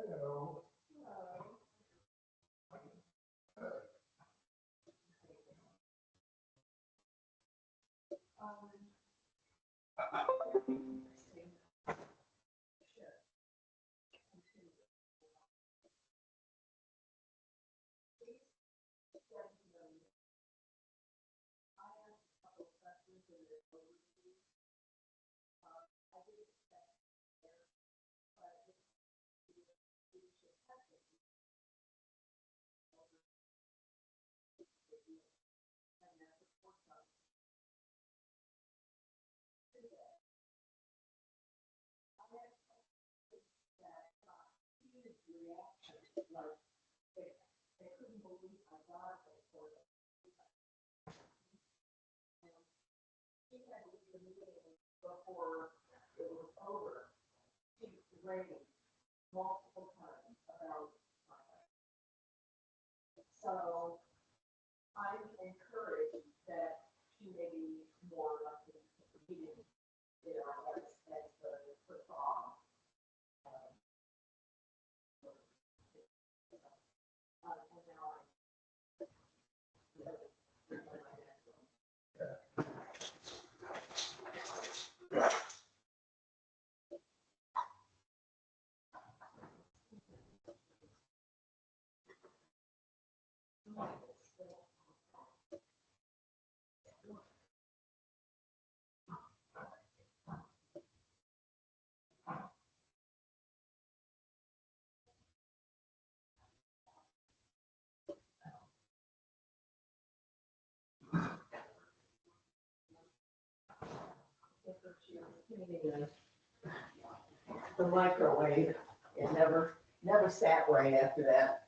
Before it was over, she rang multiple times about my life. So I'm encouraged that she may be more likely to reading, as the song. Um, and now I, you know, my next one. She was cleaning the microwave. It never sat right after that.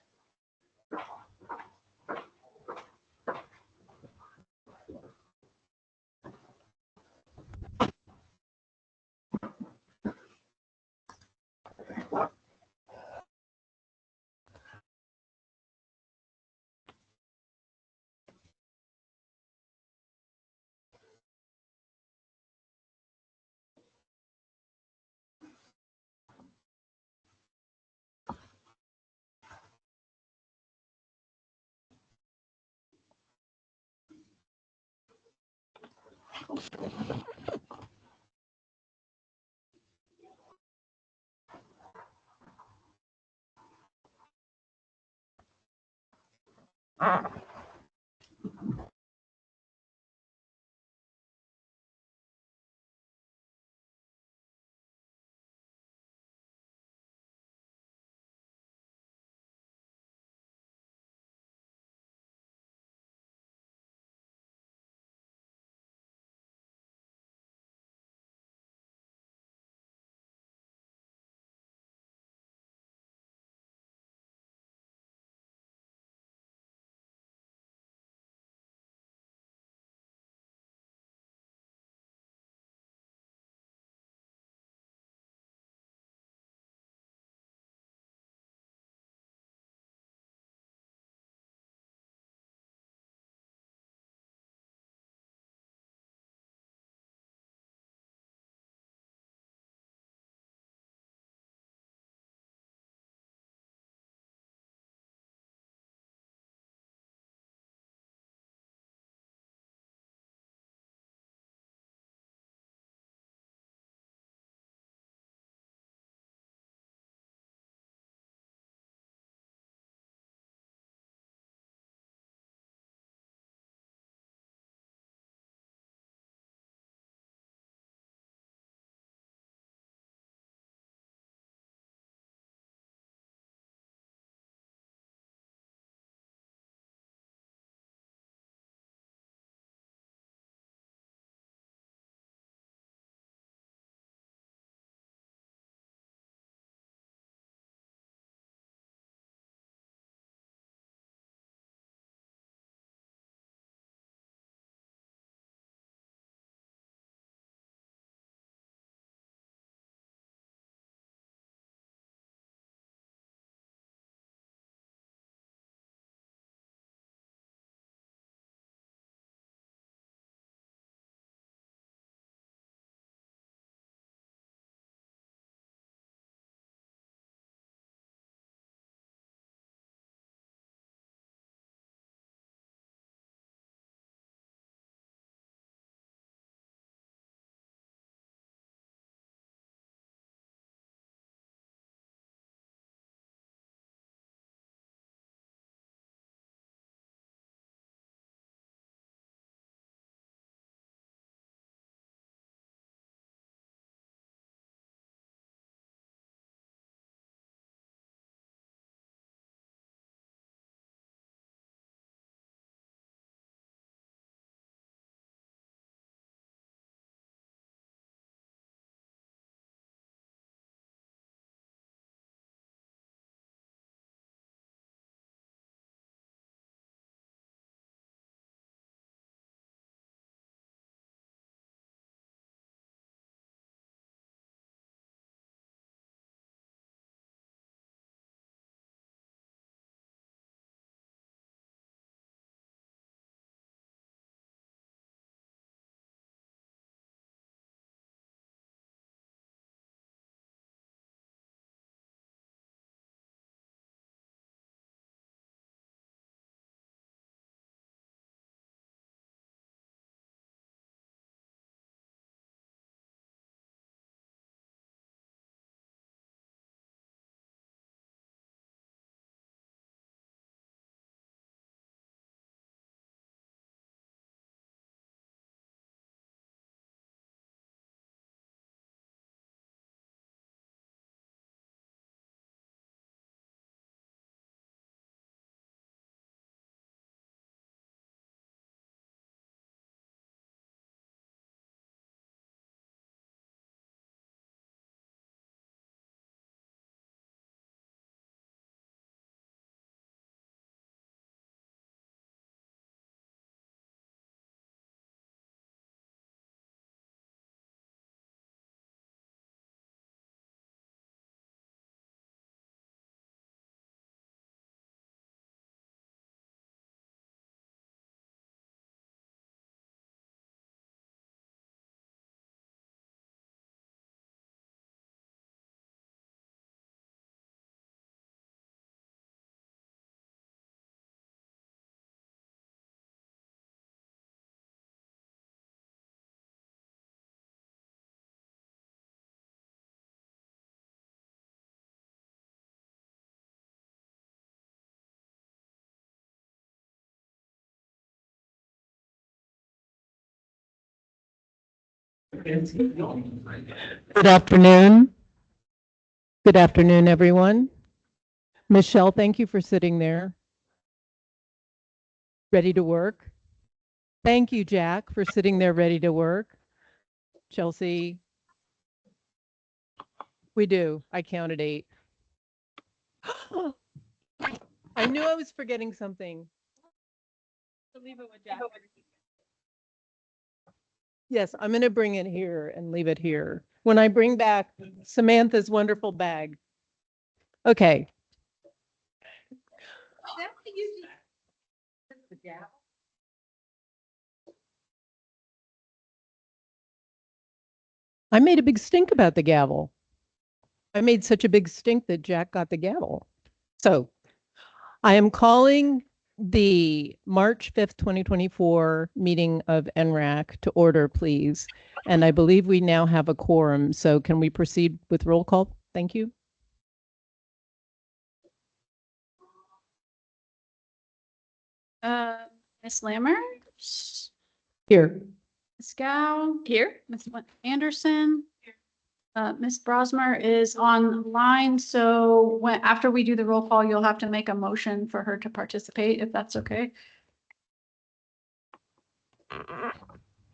Good afternoon. Good afternoon, everyone. Michelle, thank you for sitting there. Ready to work? Thank you, Jack, for sitting there ready to work. Chelsea, we do. I counted 8. I knew I was forgetting something. Leave it with Jack. Yes, I'm going to bring it here and leave it here. When I bring back Samantha's wonderful bag. Okay. I made a big stink about the gavel. I made such a big stink that Jack got the gavel. So I am calling the March 5th, 2024 meeting of ENRAC to order, please. And I believe we now have a quorum. So can we proceed with roll call? Thank you. Miss Lammer, Here. Miss Gow. Here. Miss Anderson. Miss Brosmer is online, so after we do the roll call, you'll have to make a motion for her to participate, if that's okay.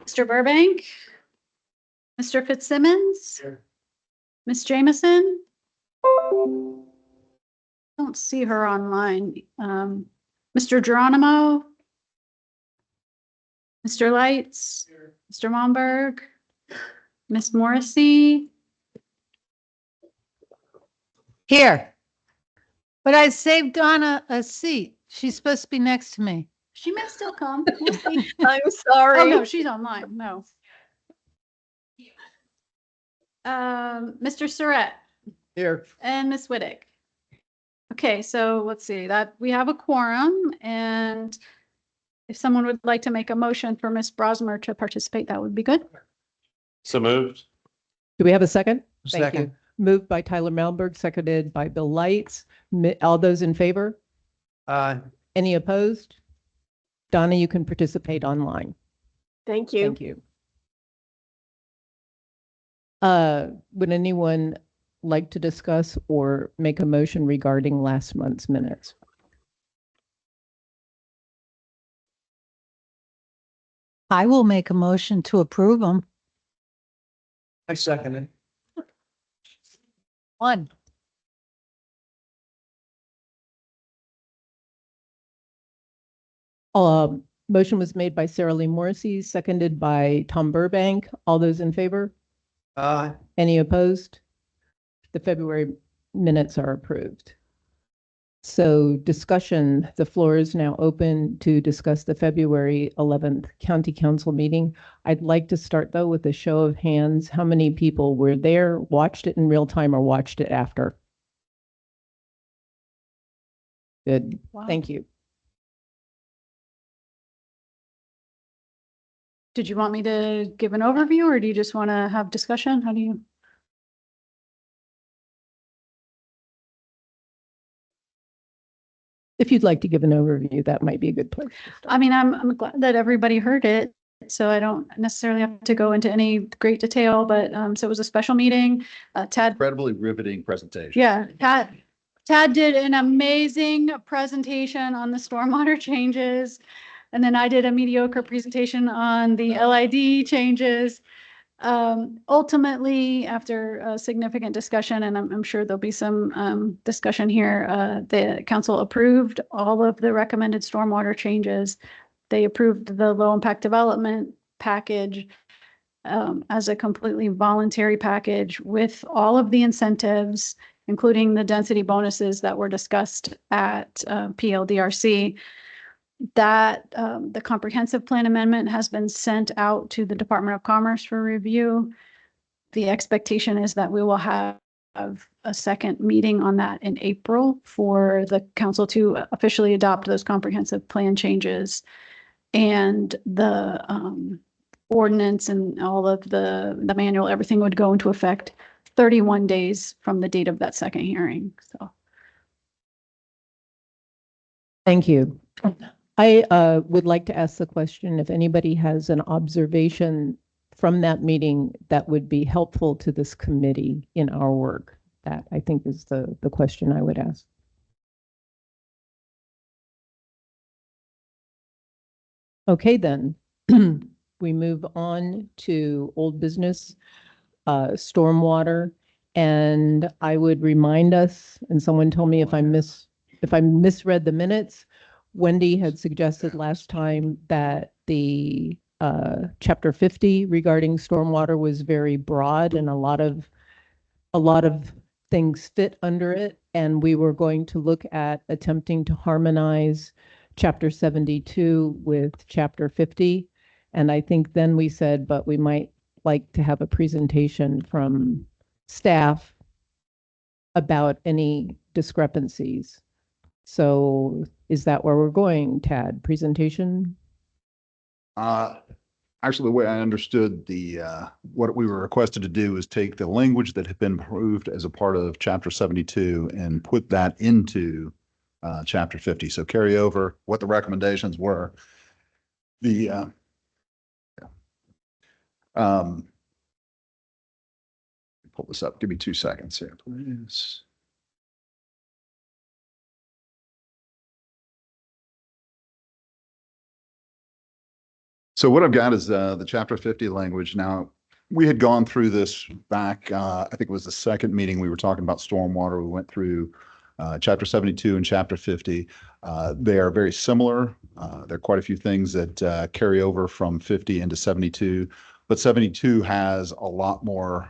Mr. Burbank. Mr. Fitzsimmons. Here. Miss Jameson. Don't see her online. Mr. Geronimo. Mr. Lights. Here. Mr. Momberg. Miss Morrissey. Here. But I saved Donna a seat. She's supposed to be next to me. She may still come. We'll see. I'm sorry. Oh, no, she's online. No. Mr. Surratt Here. and Miss Whittick. Okay, so let's see that we have a quorum, and if someone would like to make a motion for Miss Brosmer to participate, that would be good. So moved. Do we have a second? Thank Second. you. Moved by Tyler Malmberg, seconded by Bill Lights. All those in favor? Any opposed? Donna, you can participate online. Thank you. Thank you. Would anyone like to discuss or make a motion regarding last month's minutes? I will make a motion to approve them. I second it. 1. Motion was made by Sarah Lee Morrissey, seconded by Tom Burbank. All those in favor? Any opposed? The February minutes are approved. So discussion, the floor is now open to discuss the February 11th County Council meeting. I'd like to start though with a show of hands. How many people were there, watched it in real time, or watched it after? Good, Wow. thank you. Did you want me to give an overview, or do you just want to have discussion? How do you? If you'd like to give an overview, that might be a good place to start. I mean, I'm glad that everybody heard it, so I don't necessarily have to go into any great detail, but so it was a special meeting. Tad, Incredibly riveting presentation. yeah, Tad did an amazing presentation on the stormwater changes. And then I did a mediocre presentation on the LID changes. Ultimately, after a significant discussion, and I'm sure there'll be some discussion here, the council approved all of the recommended stormwater changes. They approved the low impact development package as a completely voluntary package with all of the incentives, including the density bonuses that were discussed at PLDRC. That the comprehensive plan amendment has been sent out to the Department of Commerce for review. The expectation is that we will have a second meeting on that in April for the council to officially adopt those comprehensive plan changes. And the ordinance and all of the manual, everything would go into effect 31 days from the date of that second hearing. So. Thank you. I would like to ask the question if anybody has an observation from that meeting that would be helpful to this committee in our work? That I think is the question I would ask. Okay, then we move on to old business, stormwater. And I would remind us, and someone told me if I misread the minutes, Wendy had suggested last time that the chapter 50 regarding stormwater was very broad and a lot of things fit under it. And we were going to look at attempting to harmonize chapter 72 with chapter 50. And I think then we said, but we might like to have a presentation from staff about any discrepancies. So is that where we're going, Tad? Presentation? Actually, the way I understood what we were requested to do is take the language that had been approved as a part of chapter 72 and put that into chapter 50. So carry over what the recommendations were. Pull this up. Give me 2 seconds here, please. So what I've got is the chapter 50 language. Now, we had gone through this back, I think it was the second meeting we were talking about stormwater. We went through chapter 72 and chapter 50. They are very similar. There are quite a few things that carry over from 50 into 72, but 72 has a lot more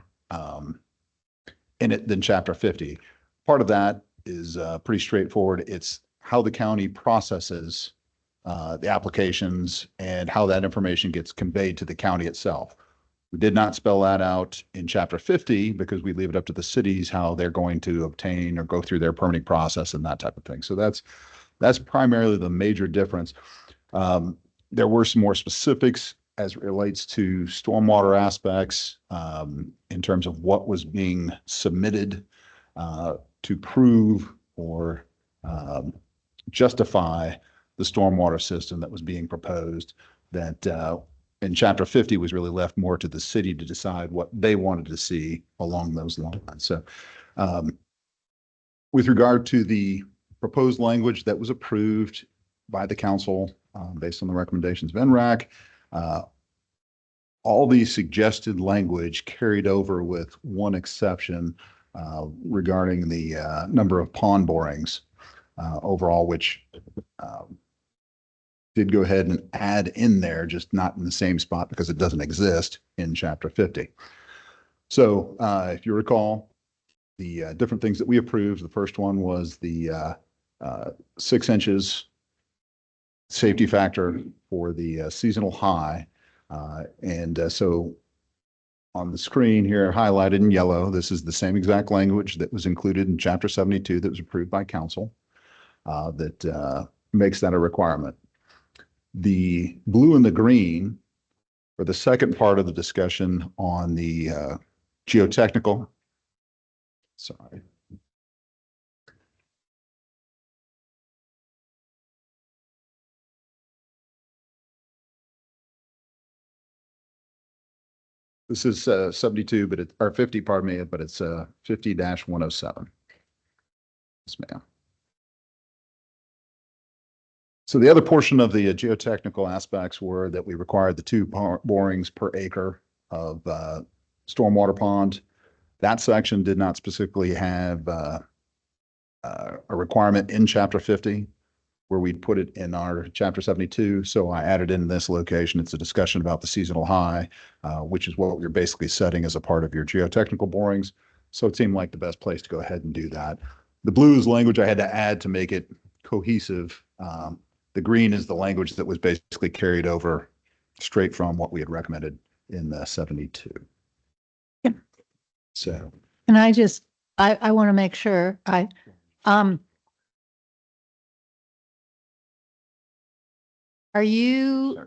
in it than chapter 50. Part of that is pretty straightforward. It's how the county processes the applications and how that information gets conveyed to the county itself. We did not spell that out in chapter 50 because we leave it up to the cities how they're going to obtain or go through their permitting process and that type of thing. So that's primarily the major difference. There were some more specifics as it relates to stormwater aspects in terms of what was being submitted to prove or justify the stormwater system that was being proposed, that in chapter 50 was really left more to the city to decide what they wanted to see along those lines. So with regard to the proposed language that was approved by the council based on the recommendations of ENRAC, all the suggested language carried over with one exception regarding the number of pond borings overall, which did go ahead and add in there, just not in the same spot because it doesn't exist in chapter 50. So if you recall, the different things that we approved, the first one was the 6 inches safety factor for the seasonal high. So on the screen here, highlighted in yellow, this is the same exact language that was included in chapter 72 that was approved by council that makes that a requirement. The blue and the green are the second part of the discussion on the geotechnical. Sorry. This is 72, but or 50, pardon me, but it's 50-107. Yes, ma'am. So the other portion of the geotechnical aspects were that we required the 2 borings per acre of stormwater pond. That section did not specifically have a requirement in chapter 50 where we'd put it in our chapter 72. So I added in this location. It's a discussion about the seasonal high, which is what you're basically setting as a part of your geotechnical borings. So it seemed like the best place to go ahead and do that. The blue is language I had to add to make it cohesive. The green is the language that was basically carried over straight from what we had recommended in the 72. Yeah. So. And I want to make sure are you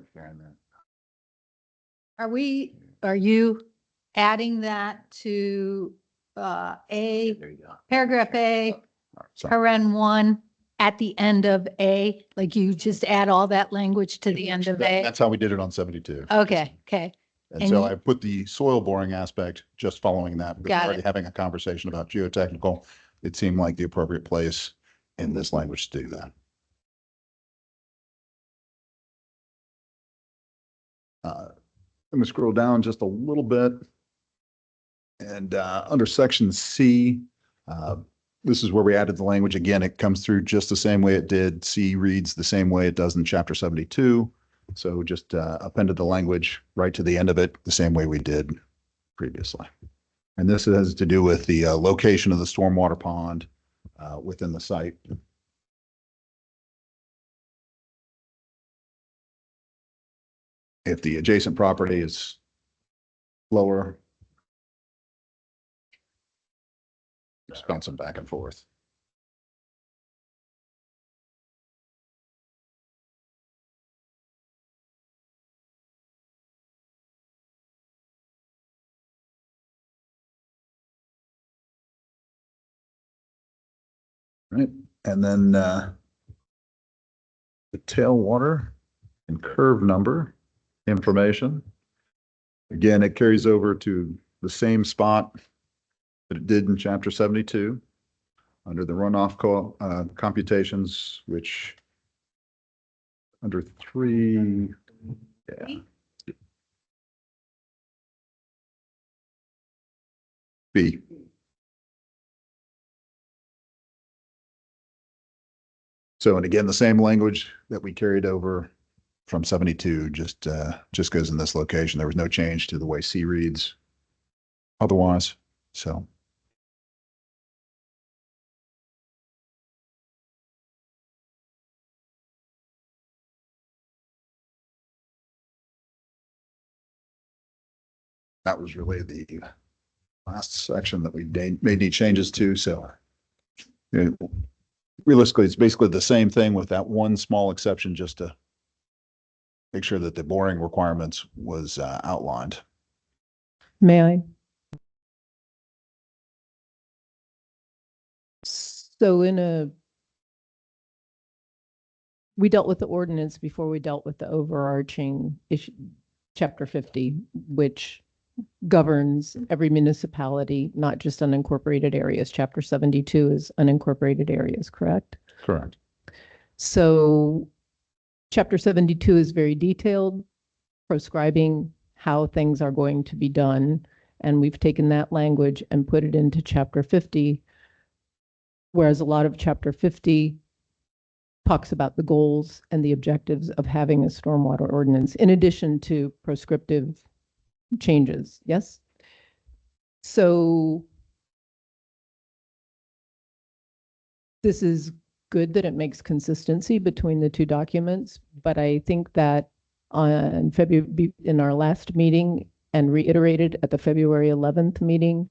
adding that to paragraph A, paren 1 at the end of A? Like you just add all that language to the end of A? That's how we did it on 72. Okay. And And so you- I put the soil boring aspect just following that. Because Got we're already it. having a conversation about geotechnical. It seemed like the appropriate place in this language to do that. Let me scroll down just a little bit. And under section C, this is where we added the language. Again, it comes through just the same way it did. C reads the same way it does in chapter 72. So just appended the language right to the end of it, the same way we did previously. And this has to do with the location of the stormwater pond within the site. If the adjacent property is lower, just bouncing back and forth. Right, and then the tailwater and curve number information. Again, it carries over to the same spot that it did in chapter 72 under the runoff computations, which under 3, yeah. B. So, and again, the same language that we carried over from 72 just goes in this location. There was no change to the way C reads otherwise. So. That was really the last section that we made any changes to. So realistically, it's basically the same thing with that one small exception, just to make sure that the boring requirements was outlined. May I? So we dealt with the ordinance before we dealt with the overarching issue, chapter 50, which governs every municipality, not just unincorporated areas. Chapter 72 is unincorporated areas, correct? Correct. So chapter 72 is very detailed, prescribing how things are going to be done. And we've taken that language and put it into chapter 50, whereas a lot of chapter 50 talks about the goals and the objectives of having a stormwater ordinance, in addition to prescriptive changes. Yes? So this is good that it makes consistency between the two documents, but I think that on February, in our last meeting and reiterated at the February 11th meeting,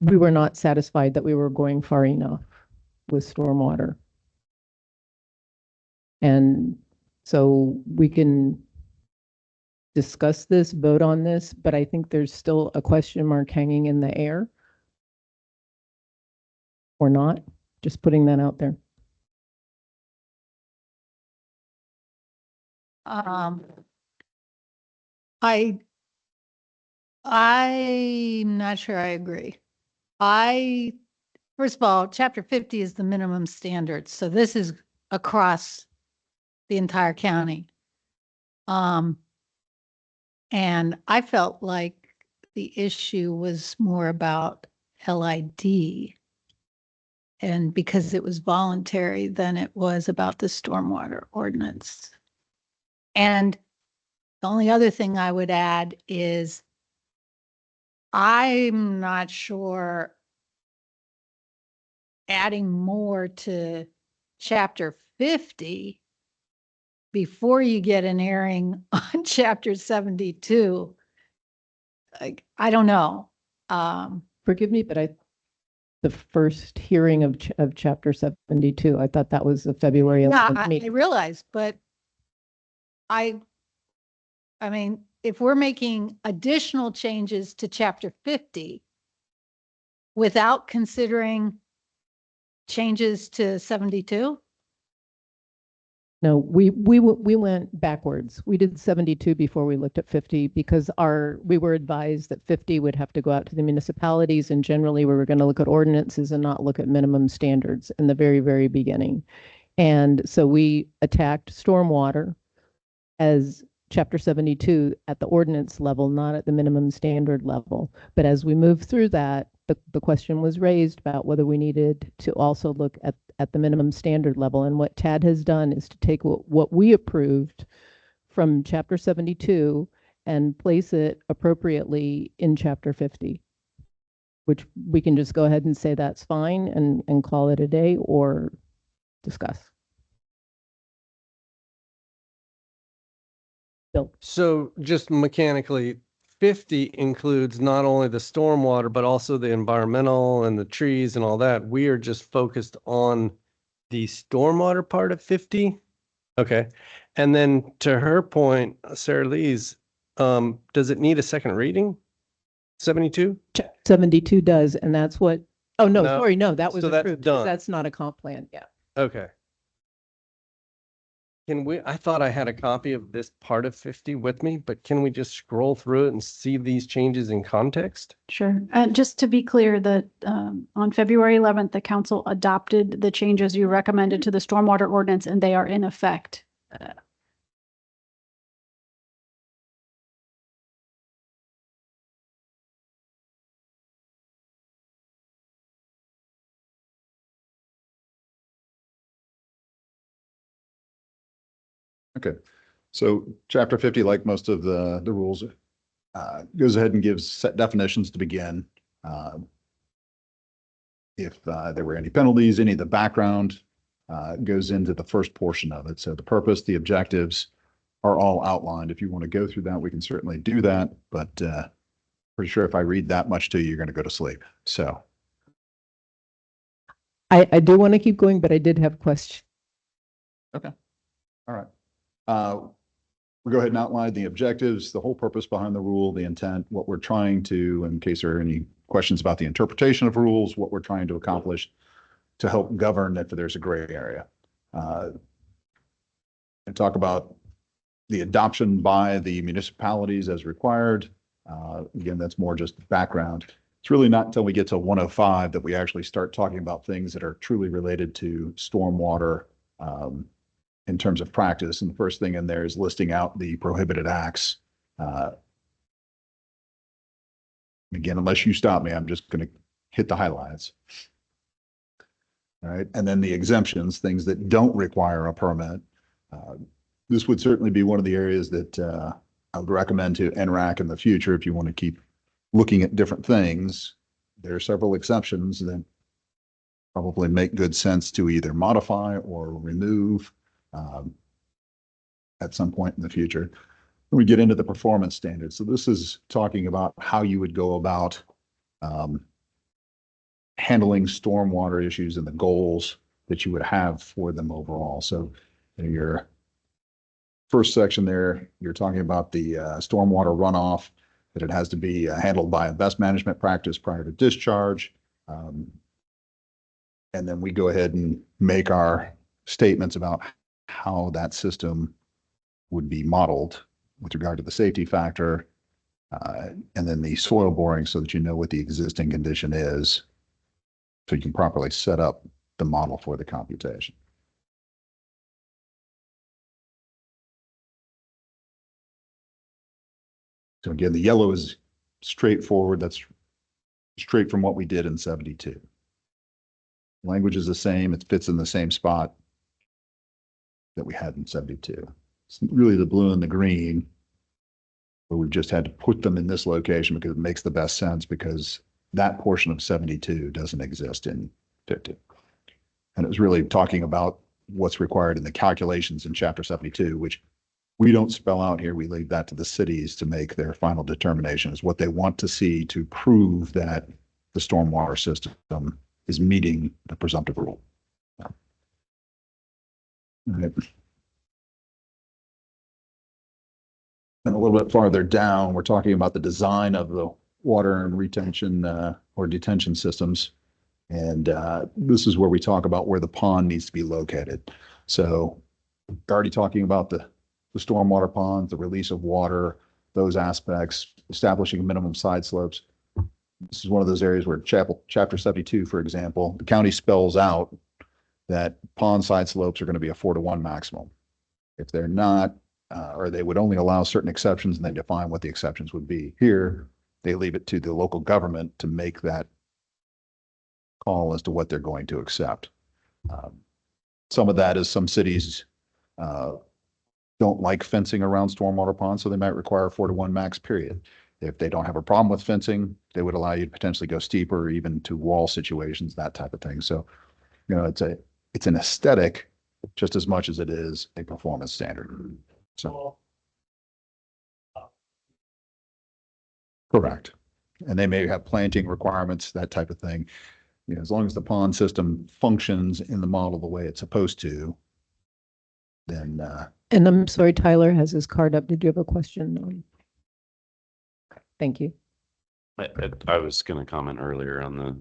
we were not satisfied that we were going far enough with stormwater. And so we can discuss this, vote on this, but I think there's still a question mark hanging in the air. Or not, just putting that out there. I'm not sure I agree. First of all, chapter 50 is the minimum standard. So this is across the entire county. And I felt like the issue was more about LID. And because it was voluntary, than it was about the stormwater ordinance. And the only other thing I would add is I'm not sure adding more to chapter 50 before you get an airing on chapter 72. Like, I don't know. Forgive me, but the first hearing of chapter 72, I thought that was the February 11th I meeting. realize, but I mean, if we're making additional changes to chapter 50 without considering changes to 72, No, we went backwards. We did 72 before we looked at 50 because we were advised that 50 would have to go out to the municipalities, and generally we were going to look at ordinances and not look at minimum standards in the very, very beginning. And so we attacked stormwater as Chapter 72 at the ordinance level, not at the minimum standard level. But as we moved through that, the question was raised about whether we needed to also look at the minimum standard level. And what Tad has done is to take what we approved from Chapter 72 and place it appropriately in Chapter 50, which we can just go ahead and say that's fine and call it a day or discuss. Bill. So just mechanically, 50 includes not only the stormwater, but also the environmental and the trees and all that. We are just focused on the stormwater part of 50. Okay. And then to her point, Sarah Lee's, does it need a second reading? 72? 72 does, and that's what, oh, no, No. sorry, no, that was So that's approved. done. That's not a comp plan, yeah. Okay. I thought I had a copy of this part of 50 with me, but can we just scroll through it and see these changes in context? Sure. Just to be clear that on February 11th, the council adopted the changes you recommended to the stormwater ordinance, and they are in effect. Okay, so chapter 50, like most of the rules, goes ahead and gives set definitions to begin. If there were any penalties, any of the background goes into the first portion of it. So the purpose, the objectives are all outlined. If you want to go through that, we can certainly do that, but pretty sure if I read that much to you, you're going to go to sleep. So I do want to keep going, but I did have a question. okay, all right. We'll go ahead and outline the objectives, the whole purpose behind the rule, the intent, what we're trying to, in case there are any questions about the interpretation of rules, what we're trying to accomplish to help govern if there's a gray area. And talk about the adoption by the municipalities as required. Again, that's more just background. It's really not until we get to 105 that we actually start talking about things that are truly related to stormwater, in terms of practice. And the first thing in there is listing out the prohibited acts. Again, unless you stop me, I'm just going to hit the highlights. All right. And then the exemptions, things that don't require a permit. This would certainly be one of the areas that I would recommend to ENRAC in the future if you want to keep looking at different things. There are several exceptions that probably make good sense to either modify or remove at some point in the future. We get into the performance standards. So this is talking about how you would go about handling stormwater issues and the goals that you would have for them overall. So in your first section there, you're talking about the stormwater runoff, that it has to be handled by a best management practice prior to discharge. And then we go ahead and make our statements about how that system would be modeled with regard to the safety factor, and then the soil boring so that you know what the existing condition is, so you can properly set up the model for the computation. So again, the yellow is straightforward. That's straight from what we did in 72. Language is the same. It fits in the same spot that we had in 72. It's really the blue and the green, but we've just had to put them in this location because it makes the best sense, because that portion of 72 doesn't exist in 50. And it was really talking about what's required in the calculations in chapter 72, which we don't spell out here. We leave that to the cities to make their final determinations, what they want to see to prove that the stormwater system is meeting the presumptive rule. Right. And a little bit farther down, we're talking about the design of the water and retention or detention systems. And this is where we talk about where the pond needs to be located. So already talking about the stormwater ponds, the release of water, those aspects, establishing minimum side slopes. This is one of those areas where chapter 72, for example, the county spells out that pond side slopes are going to be a 4-to-1 maximum. If they're not, or they would only allow certain exceptions, and they define what the exceptions would be. Here, they leave it to the local government to make that call as to what they're going to accept. Some of that is some cities don't like fencing around stormwater ponds, so they might require a 4-to-1 max period. If they don't have a problem with fencing, they would allow you to potentially go steeper, or even to wall situations, that type of thing. So, you know, it's an aesthetic just as much as it is a performance standard. So, correct. And they may have planting requirements, that type of thing. You know, as long as the pond system functions in the model the way it's supposed to, then And I'm sorry, Tyler has his card up. Did you have a question? Thank you. I was going to comment earlier on the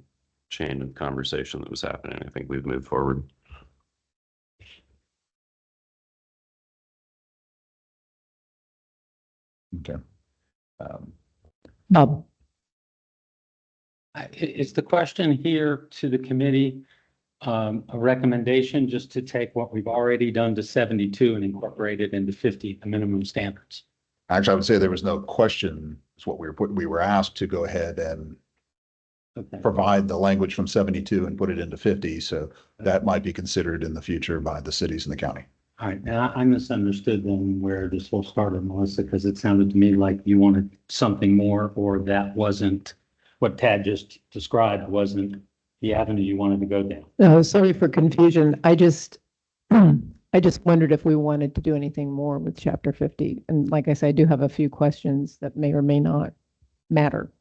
chain of conversation that was happening. I think we've moved forward. okay. Bob, Is the question here to the committee, a recommendation just to take what we've already done to 72 and incorporate it into 50, the minimum standards? Actually, I would say there was no question. It's what we were asked to go ahead and Okay. provide the language from 72 and put it into 50. So that might be considered in the future by the cities and the county. All right. Now I misunderstood then where this whole started, Melissa, because it sounded to me like you wanted something more, or that wasn't what Tad just described wasn't the avenue you wanted to go down. no, sorry for confusion. I just wondered if we wanted to do anything more with chapter 50. And like I said, I do have a few questions that may or may not matter.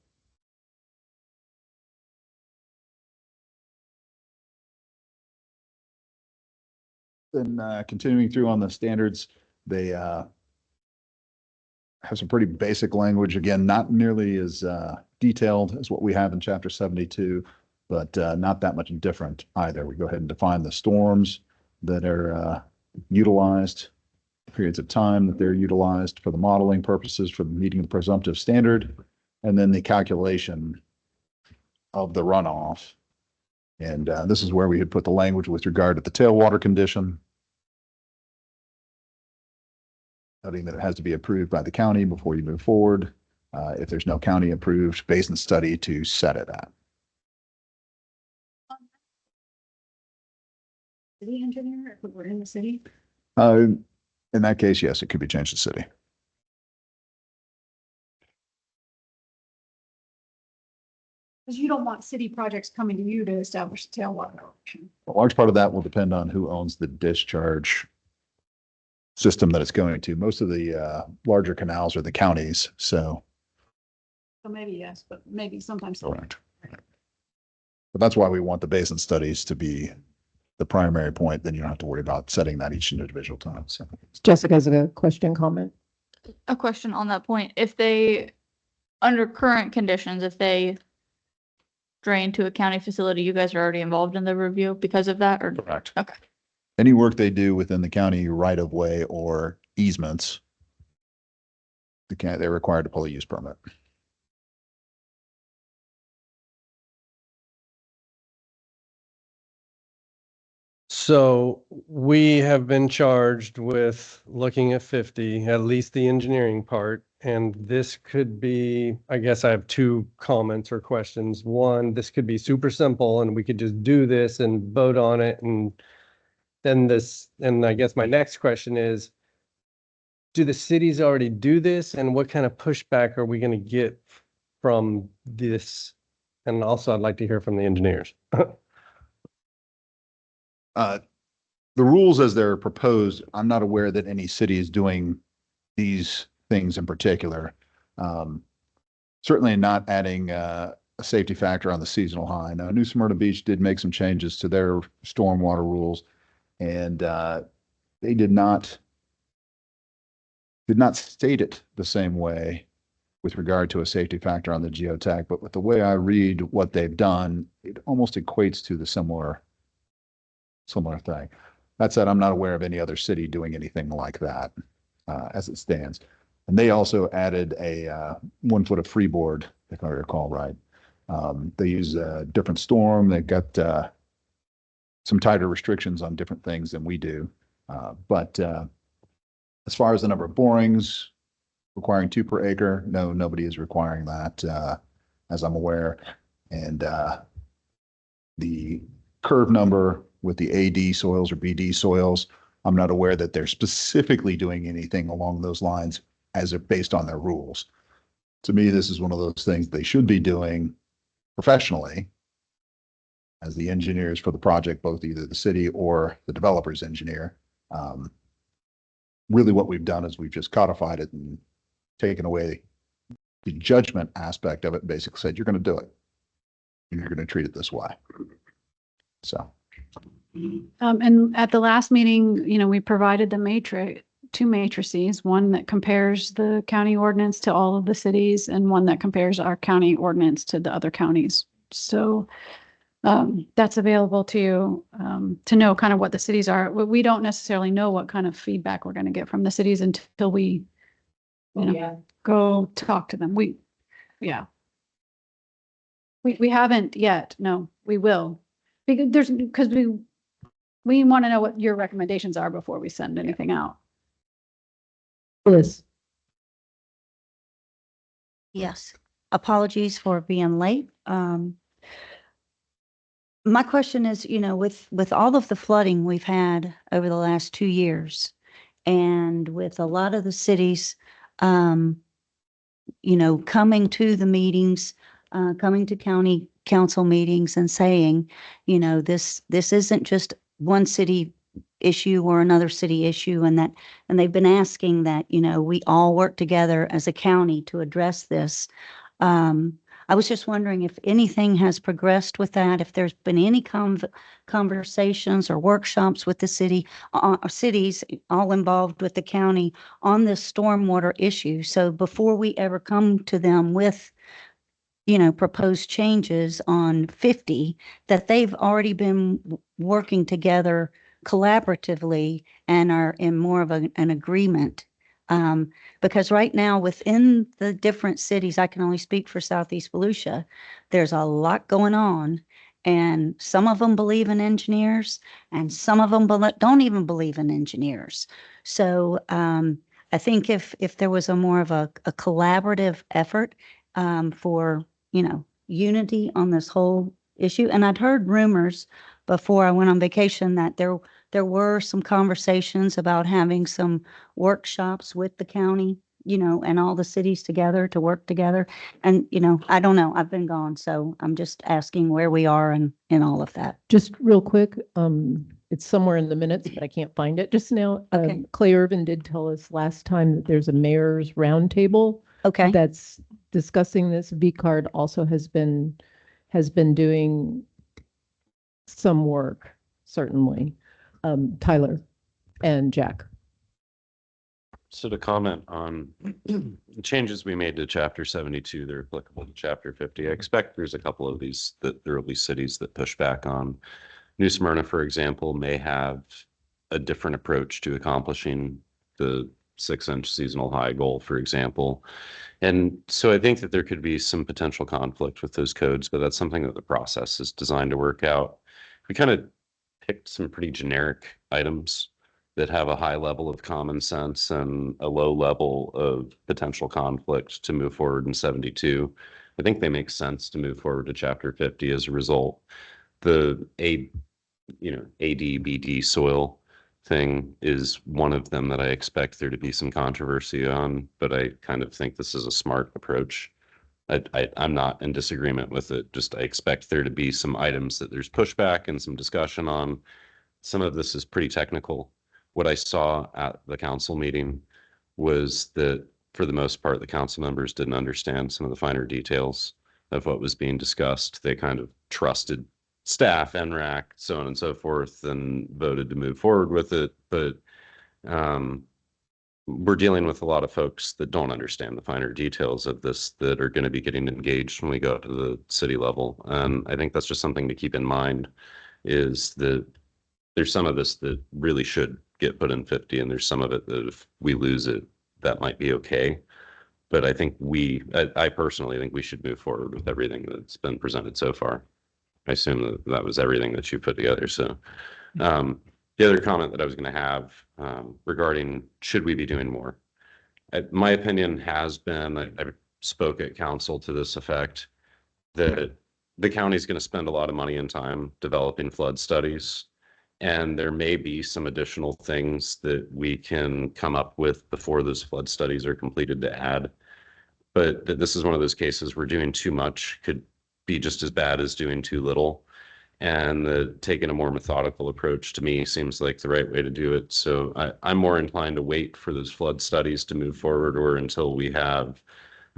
Then continuing through on the standards, they have some pretty basic language. Again, not nearly as detailed as what we have in chapter 72, but not that much different either. We go ahead and define the storms that are utilized, periods of time that they're utilized for the modeling purposes, for meeting the presumptive standard, and then the calculation of the runoff. And this is where we had put the language with regard to the tailwater condition, noting that it has to be approved by the county before you move forward. If there's no county approved basin study to set it at. City engineer, if we're in the city? In that case, yes, it could be changed to city. Because you don't want city projects coming to you to establish the tailwater. A large part of that will depend on who owns the discharge system that it's going to. Most of the larger canals are the counties, so. So maybe yes, but maybe sometimes. Correct. But that's why we want the basin studies to be the primary point. Then you don't have to worry about setting that each individual time. So. Jessica has a question, comment. A question on that point. If they, under current conditions, if they drain to a county facility, you guys are already involved in the review because of that, or? Correct. Okay. Any work they do within the county right of way or easements, they're required to pull a use permit. So we have been charged with looking at 50, at least the engineering part. And this could be, I guess I have two comments or questions. One, this could be super simple and we could just do this and vote on it. And then and I guess my next question is, do the cities already do this? And what kind of pushback are we going to get from this? And also I'd like to hear from the engineers. The rules as they're proposed, I'm not aware that any city is doing these things in particular. Certainly not adding a safety factor on the seasonal high. Now, New Smyrna Beach did make some changes to their stormwater rules, and they did not state it the same way with regard to a safety factor on the geotech. But with the way I read what they've done, it almost equates to the similar thing. That said, I'm not aware of any other city doing anything like that as it stands. And they also added a 1 foot of freeboard, if I recall right. They use a different storm. They've got some tighter restrictions on different things than we do. But as far as the number of borings requiring 2 per acre, no, nobody is requiring that, as I'm aware. And the curve number with the AD soils or BD soils, I'm not aware that they're specifically doing anything along those lines as they're based on their rules. To me, this is one of those things they should be doing professionally as the engineers for the project, both either the city or the developer's engineer. Really what we've done is we've just codified it and taken away the judgment aspect of it, and basically said, you're going to do it. And you're going to treat it this way. So. And at the last meeting, we provided the two matrices, one that compares the county ordinance to all of the cities and one that compares our county ordinance to the other counties. So that's available to you to know kind of what the cities are. We don't necessarily know what kind of feedback we're going to get from the cities until we, go talk to them. We haven't yet. No, we will. Because we want to know what your recommendations are before we send anything out. Liz. Yes, apologies for being late. My question is, with all of the flooding we've had over the last 2 years, and with a lot of the cities, coming to the meetings, coming to county council meetings and saying, this isn't just one city issue or another city issue, and they've been asking that, we all work together as a county to address this. I was just wondering if anything has progressed with that, if there's been any conversations or workshops with the city, cities all involved with the county on this stormwater issue. So before we ever come to them with, proposed changes on 50, that they've already been working together collaboratively and are in more of an agreement. Because right now within the different cities, I can only speak for Southeast Volusia, there's a lot going on, and some of them believe in engineers and some of them don't even believe in engineers. So I think if there was a more of a collaborative effort for, unity on this whole issue. And I'd heard rumors before I went on vacation that there were some conversations about having some workshops with the county, and all the cities together to work together. And, I don't know, I've been gone. So I'm just asking where we are in all of that. Just real quick, it's somewhere in the minutes, but I can't find it just now. Okay. Clay Irvin did tell us last time that there's a mayor's roundtable Okay. that's discussing this. VCARD also has been doing some work, certainly. Tyler and Jack. So to comment on the changes we made to chapter 72, they're applicable to chapter 50. I expect there's a couple of these that there will be cities that push back on. New Smyrna, for example, may have a different approach to accomplishing the 6-inch seasonal high goal, for example. And so I think that there could be some potential conflict with those codes, but that's something that the process is designed to work out. We kind of picked some pretty generic items that have a high level of common sense and a low level of potential conflict to move forward in 72. I think they make sense to move forward to chapter 50 as a result. The AD/BD soil thing is one of them that I expect there to be some controversy on, but I kind of think this is a smart approach. I'm not in disagreement with it. Just I expect there to be some items that there's pushback and some discussion on. Some of this is pretty technical. What I saw at the council meeting was that for the most part, the council members didn't understand some of the finer details of what was being discussed. They kind of trusted staff, ENRAC, so on and so forth, and voted to move forward with it. But we're dealing with a lot of folks that don't understand the finer details of this that are going to be getting engaged when we go to the city level. And I think that's just something to keep in mind, is that there's some of this that really should get put in 50, and there's some of it that if we lose it, that might be okay. But I think I personally think we should move forward with everything that's been presented so far. I assume that was everything that you put together. So the other comment that I was going to have regarding should we be doing more? My opinion has been, I spoke at council to this effect, that the county is going to spend a lot of money and time developing flood studies. And there may be some additional things that we can come up with before those flood studies are completed to add. But this is one of those cases where doing too much could be just as bad as doing too little. And taking a more methodical approach to me seems like the right way to do it. So I'm more inclined to wait for those flood studies to move forward, or until we have,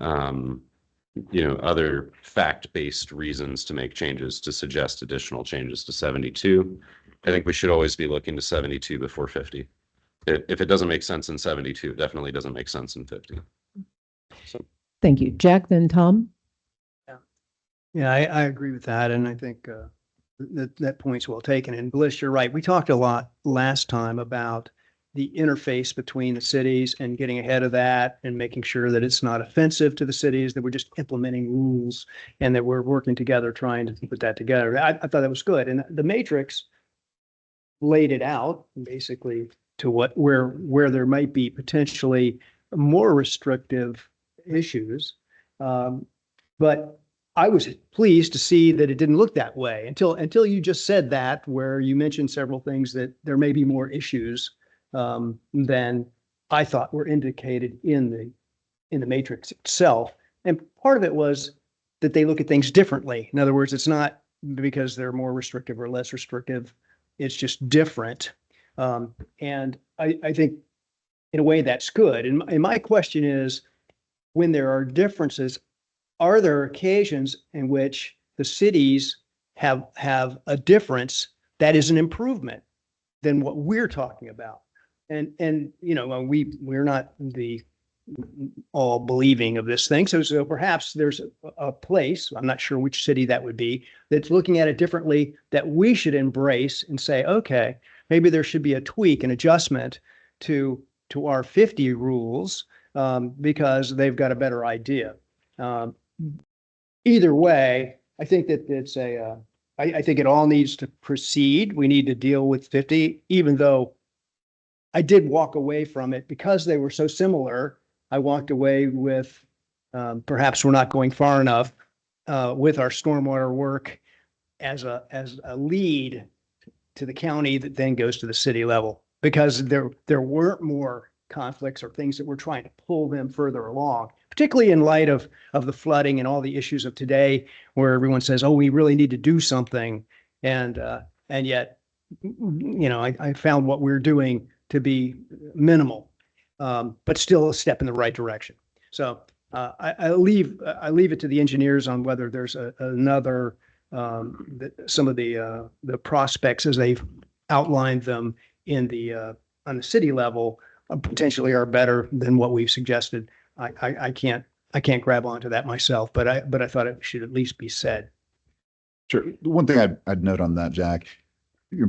other fact-based reasons to make changes, to suggest additional changes to 72. I think we should always be looking to 72 before 50. If it doesn't make sense in 72, it definitely doesn't make sense in 50. So. Thank you. Jack, then Tom? Yeah, I agree with that. And I think that point's well taken. And Bliss, you're right. We talked a lot last time about the interface between the cities and getting ahead of that and making sure that it's not offensive to the cities, that we're just implementing rules and that we're working together trying to put that together. I thought that was good. And the matrix laid it out basically to where there might be potentially more restrictive issues. But I was pleased to see that it didn't look that way until you just said that, where you mentioned several things that there may be more issues than I thought were indicated in the matrix itself. And part of it was that they look at things differently. In other words, it's not because they're more restrictive or less restrictive. It's just different. And I think in a way that's good. And my question is, when there are differences, are there occasions in which the cities have a difference that is an improvement than what we're talking about? And we're not the all believing of this thing. So perhaps there's a place, I'm not sure which city that would be, that's looking at it differently, that we should embrace and say, okay, maybe there should be a tweak, an adjustment to our 50 rules because they've got a better idea. Either way, I think that it's I think it all needs to proceed. We need to deal with 50, even though I did walk away from it because they were so similar. I walked away with perhaps we're not going far enough with our stormwater work as a lead to the county that then goes to the city level, because there weren't more conflicts or things that we're trying to pull them further along, particularly in light of the flooding and all the issues of today, where everyone says, oh, we really need to do something. And yet, I found what we're doing to be minimal, but still a step in the right direction. So I leave it to the engineers on whether there's another, some of the prospects as they've outlined them in on the city level potentially are better than what we've suggested. I can't grab onto that myself, but I thought it should at least be said. Sure. One thing I'd note on that, Jack,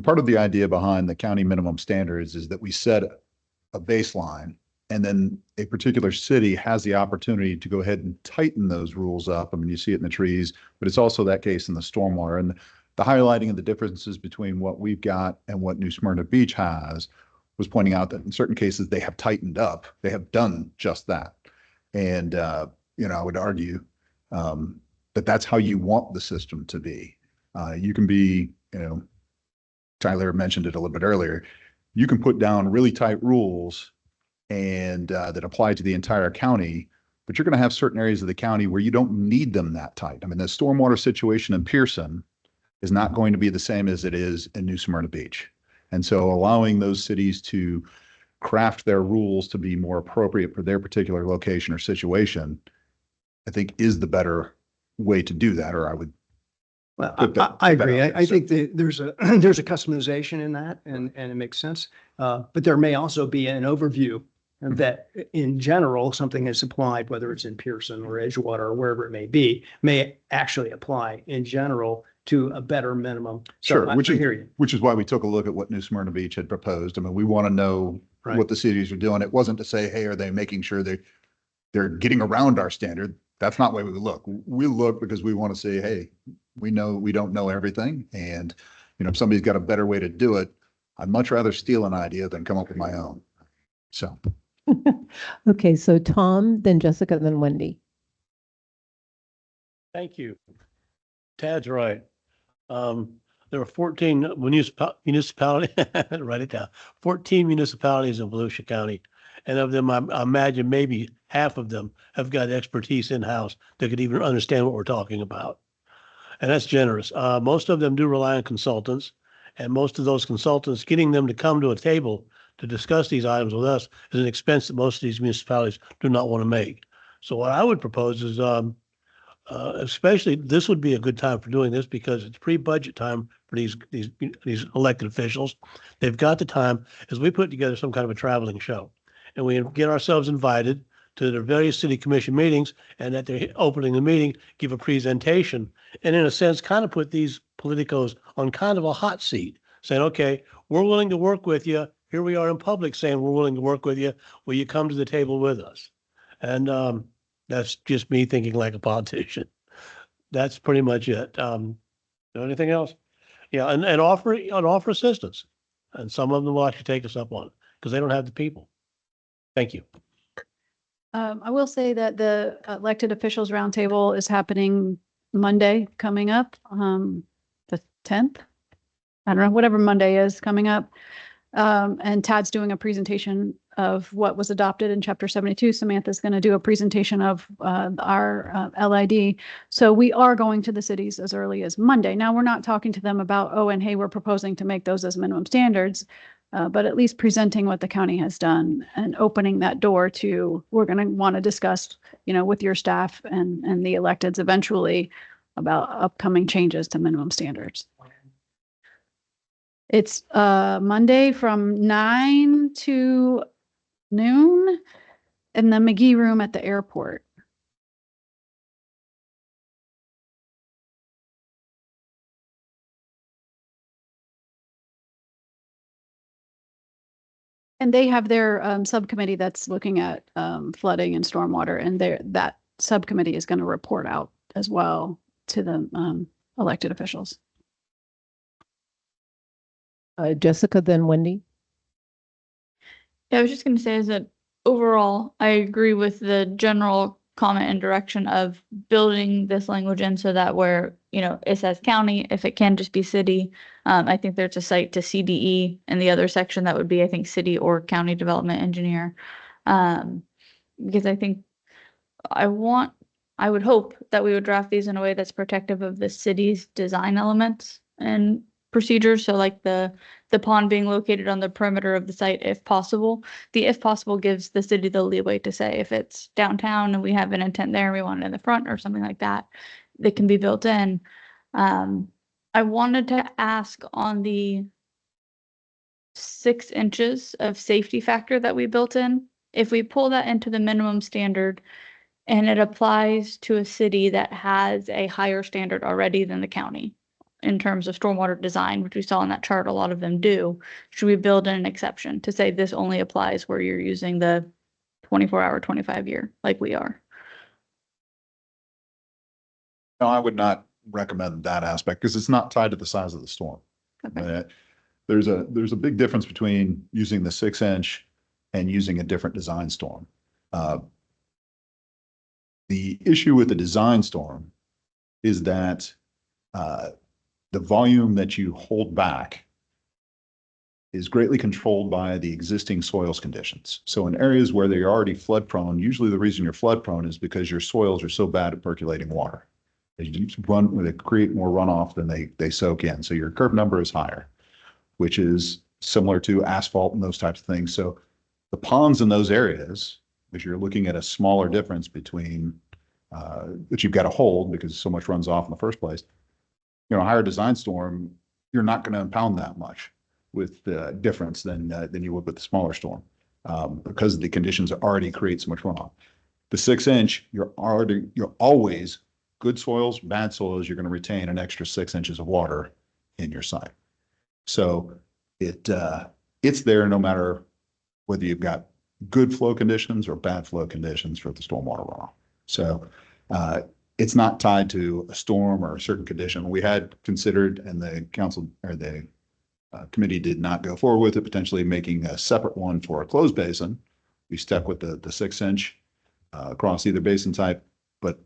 part of the idea behind the county minimum standards is that we set a baseline, and then a particular city has the opportunity to go ahead and tighten those rules up. I mean, you see it in the trees, but it's also that case in the stormwater, and the highlighting of the differences between what we've got and what New Smyrna Beach has was pointing out that in certain cases they have tightened up. They have done just that. And, I would argue that that's how you want the system to be. You can be, Tyler mentioned it a little bit earlier, you can put down really tight rules and that apply to the entire county, but you're going to have certain areas of the county where you don't need them that tight. I mean, the stormwater situation in Pearson is not going to be the same as it is in New Smyrna Beach. And so allowing those cities to craft their rules to be more appropriate for their particular location or situation, I think is the better way to do that, or I would. Well, I agree. I think that there's a customization in that, and it makes sense. But there may also be an overview that in general, something is applied, whether it's in Pearson or Edgewater or wherever it may be, may actually apply in general to a better minimum. So Sure, I which is, hear you. which is why we took a look at what New Smyrna Beach had proposed. I mean, we want to know Right. what the cities are doing. It wasn't to say, hey, are they making sure they're getting around our standard? That's not the way we look. We look because we want to say, hey, we know we don't know everything. And, you know, if somebody's got a better way to do it, I'd much rather steal an idea than come up with my own. So. Okay, so Tom, then Jessica, then Wendy. Thank you. Tad's right. There are 14 municipalities, write it down, 14 municipalities in Volusia County. And of them, I imagine maybe half of them have got expertise in-house that could even understand what we're talking about. And that's generous. Most of them do rely on consultants, and most of those consultants, getting them to come to a table to discuss these items with us is an expense that most of these municipalities do not want to make. So what I would propose is, especially this would be a good time for doing this because it's pre-budget time for these elected officials. They've got the time as we put together some kind of a traveling show, and we get ourselves invited to their various city commission meetings, and at their opening the meeting, give a presentation, and in a sense, kind of put these politicos on kind of a hot seat, saying, okay, we're willing to work with you. Here we are in public saying we're willing to work with you. Will you come to the table with us? And that's just me thinking like a politician. That's pretty much it. Anything else? Yeah, and offer assistance. And some of them will actually take us up on it because they don't have the people. Thank you. I will say that the elected officials roundtable is happening Monday coming up, the 10th. I don't know, whatever Monday is coming up. And Tad's doing a presentation of what was adopted in Chapter 72. Samantha's going to do a presentation of our LID. So we are going to the cities as early as Monday. Now, we're not talking to them about, oh, and hey, we're proposing to make those as minimum standards, but at least presenting what the county has done and opening that door to, we're going to want to discuss, you know, with your staff and the electeds eventually about upcoming changes to minimum standards. It's Monday from 9 to noon in the McGee room at the airport. And they have their subcommittee that's looking at flooding and stormwater, and that subcommittee is going to report out as well to the elected officials. Jessica, then Wendy. Yeah, I was just going to say is that overall, I agree with the general comment and direction of building this language in so that where, you know, it says county, if it can just be city. I think there's a site to CDE and the other section that would be, I think, city or county development engineer. Because I think I would hope that we would draft these in a way that's protective of the city's design elements and procedures. So like the pond being located on the perimeter of the site, if possible. The if possible gives the city the leeway to say if it's downtown and we have an intent there, and we want it in the front or something like that, that can be built in. I wanted to ask on the 6 inches of safety factor that we built in, if we pull that into the minimum standard and it applies to a city that has a higher standard already than the county in terms of stormwater design, which we saw in that chart, a lot of them do, should we build in an exception to say this only applies where you're using the 24-hour, 25-year like we are? No, I would not recommend that aspect because it's not tied to the size of the storm. Okay. There's a big difference between using the 6-inch and using a different design storm. The issue with the design storm is that the volume that you hold back is greatly controlled by the existing soils conditions. So in areas where they're already flood prone, usually the reason you're flood prone is because your soils are so bad at percolating water. They create more runoff than they soak in. So your curb number is higher, which is similar to asphalt and those types of things. So the ponds in those areas, if you're looking at a smaller difference between that you've got to hold because so much runs off in the first place, you know, a higher design storm, you're not going to impound that much with the difference than you would with the smaller storm because the conditions already create so much runoff. The 6-inch, you're always good soils, bad soils, you're going to retain an extra 6 inches of water in your site. So it's there no matter whether you've got good flow conditions or bad flow conditions for the stormwater runoff. So it's not tied to a storm or a certain condition. We had considered, and the council or the committee did not go forward with it, potentially making a separate one for a closed basin. We stuck with the 6 inch across either basin type, but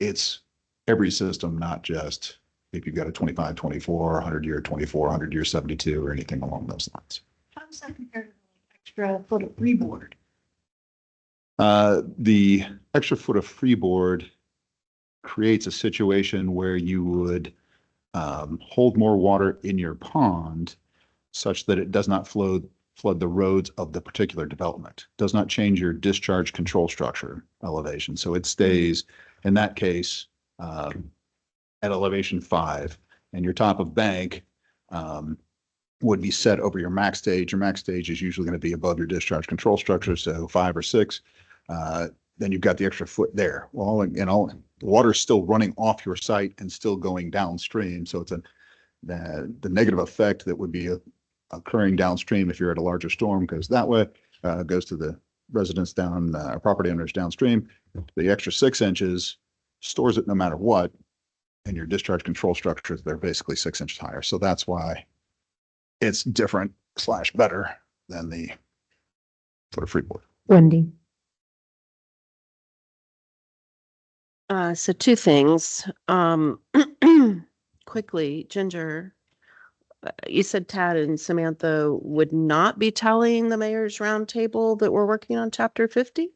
it's every system, not just if you've got a 25, 24, 100-year 24, 100-year 72, or anything along those lines. How does that compare to the extra foot of freeboard? The extra foot of freeboard creates a situation where you would hold more water in your pond such that it does not flood the roads of the particular development. Does not change your discharge control structure elevation. So it stays, in that case, at elevation 5, and your top of bank would be set over your max stage. Your max stage is usually going to be above your discharge control structure, so 5 or 6. Then you've got the extra foot there. Well, you know, the water's still running off your site and still going downstream. So it's the negative effect that would be occurring downstream if you're at a larger storm goes that way, goes to the residents down, property owners downstream. The extra 6 inches stores it no matter what, and your discharge control structures, they're basically 6 inches higher. So that's why it's different / better than the foot of freeboard. Wendy. So two things. Quickly, Ginger, you said Tad and Samantha would not be telling the mayor's roundtable that we're working on chapter 50?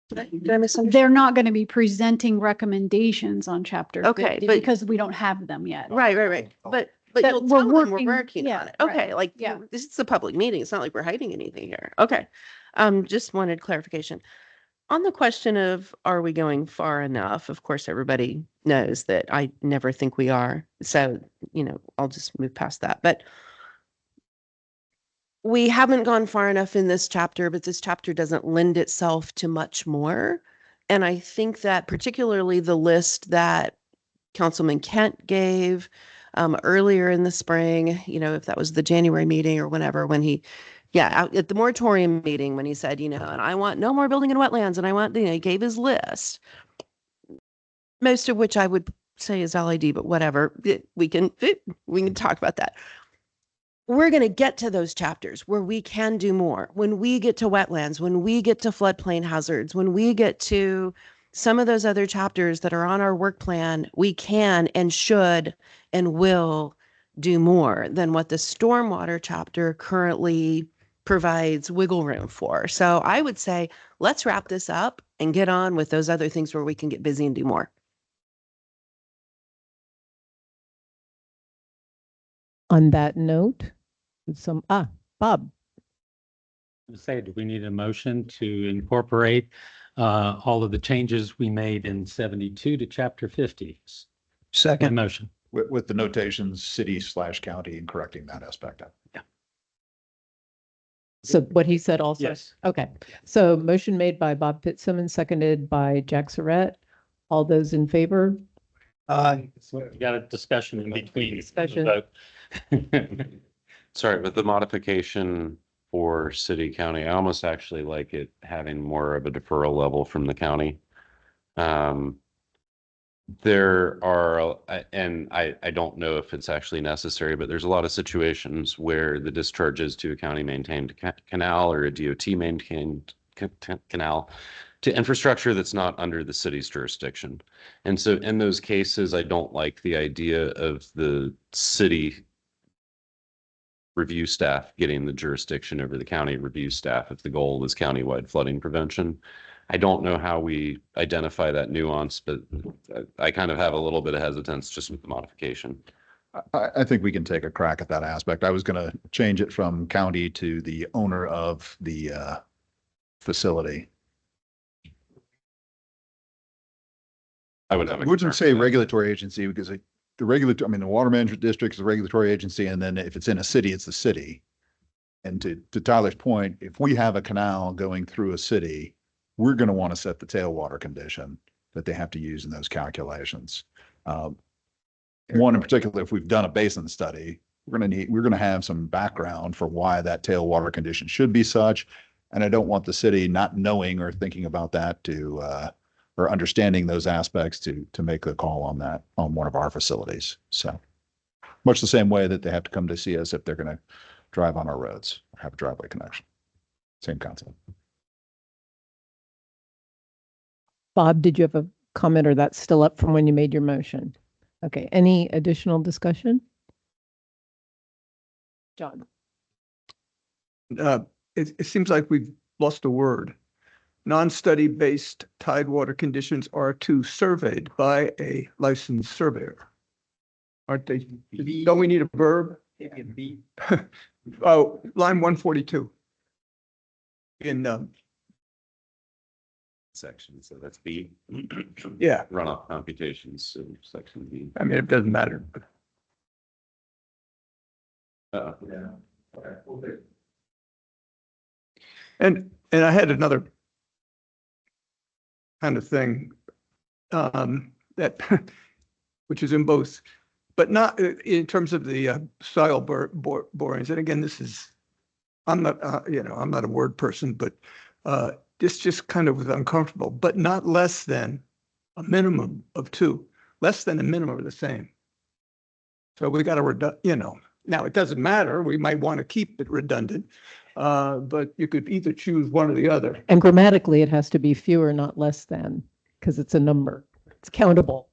Did I misunderstand? They're not going to be presenting recommendations on chapter Okay, 50 but- because we don't have them yet. Right. But That you'll we're tell them we're working- working yeah, on it. Okay, right, like, yeah. this is a public meeting. It's not like we're hiding anything here. Okay. Just wanted clarification. On the question of, are we going far enough? Of course, everybody knows that I never think we are. So, I'll just move past that. But we haven't gone far enough in this chapter, but this chapter doesn't lend itself to much more. And I think that particularly the list that Councilman Kent gave earlier in the spring, if that was the January meeting or whenever, when he, out at the moratorium meeting, when he said, and I want no more building in wetlands, and I want, he gave his list, most of which I would say is LID, but whatever, we can talk about that. We're going to get to those chapters where we can do more. When we get to wetlands, when we get to floodplain hazards, when we get to some of those other chapters that are on our work plan, we can and should and will do more than what the stormwater chapter currently provides wiggle room for. So I would say, let's wrap this up and get on with those other things where we can get busy and do more. On that note, Bob. Say, do we need a motion to incorporate all of the changes we made in 72 to chapter 50? Second motion. With the notations, city / county, and correcting that aspect of it. So what he said also? Yes. Okay. So motion made by Bob Fitzsimmons, seconded by Jack Surratt. All those in favor? We got a discussion in between. Discussion. Sorry, but the modification for city county, I almost actually like it having more of a deferral level from the county. There are, and I don't know if it's actually necessary, but there's a lot of situations where the discharges to a county maintained canal or a DOT maintained canal to infrastructure that's not under the city's jurisdiction. And so in those cases, I don't like the idea of the city review staff getting the jurisdiction over the county review staff if the goal is countywide flooding prevention. I don't know how we identify that nuance, but I kind of have a little bit of hesitance just with the modification. I think we can take a crack at that aspect. I was going to change it from county to the owner of the facility. I would have. Wouldn't say regulatory agency because the water management district is a regulatory agency, and then if it's in a city, it's the city. And to Tyler's point, if we have a canal going through a city, we're going to want to set the tailwater condition that they have to use in those calculations. One in particular, if we've done a basin study, we're going to have some background for why that tailwater condition should be such. And I don't want the city not knowing or thinking about that to, or understanding those aspects to make a call on that on one of our facilities. So much the same way that they have to come to see us if they're going to drive on our roads or have a driveway connection. Same concept. Bob, did you have a comment, or that's still up from when you made your motion? Okay, any additional discussion? John? It seems like we've lost a word. Non-study based tidewater conditions are to surveyed by a licensed surveyor. Aren't they? Don't we need a verb? Oh, line 142. In, Section, so that's B. yeah, Runoff computations, so section B. I mean, it doesn't matter. Yeah. And I had another kind of thing that, which is in both, but not in terms of the soil borings. And again, this is, I'm not, I'm not a word person, but this just kind of was uncomfortable, but not less than a minimum of 2, less than a minimum of the same. So we got to, now it doesn't matter. We might want to keep it redundant, but you could either choose one or the other. And grammatically, it has to be fewer, not less than, because it's a number. It's countable.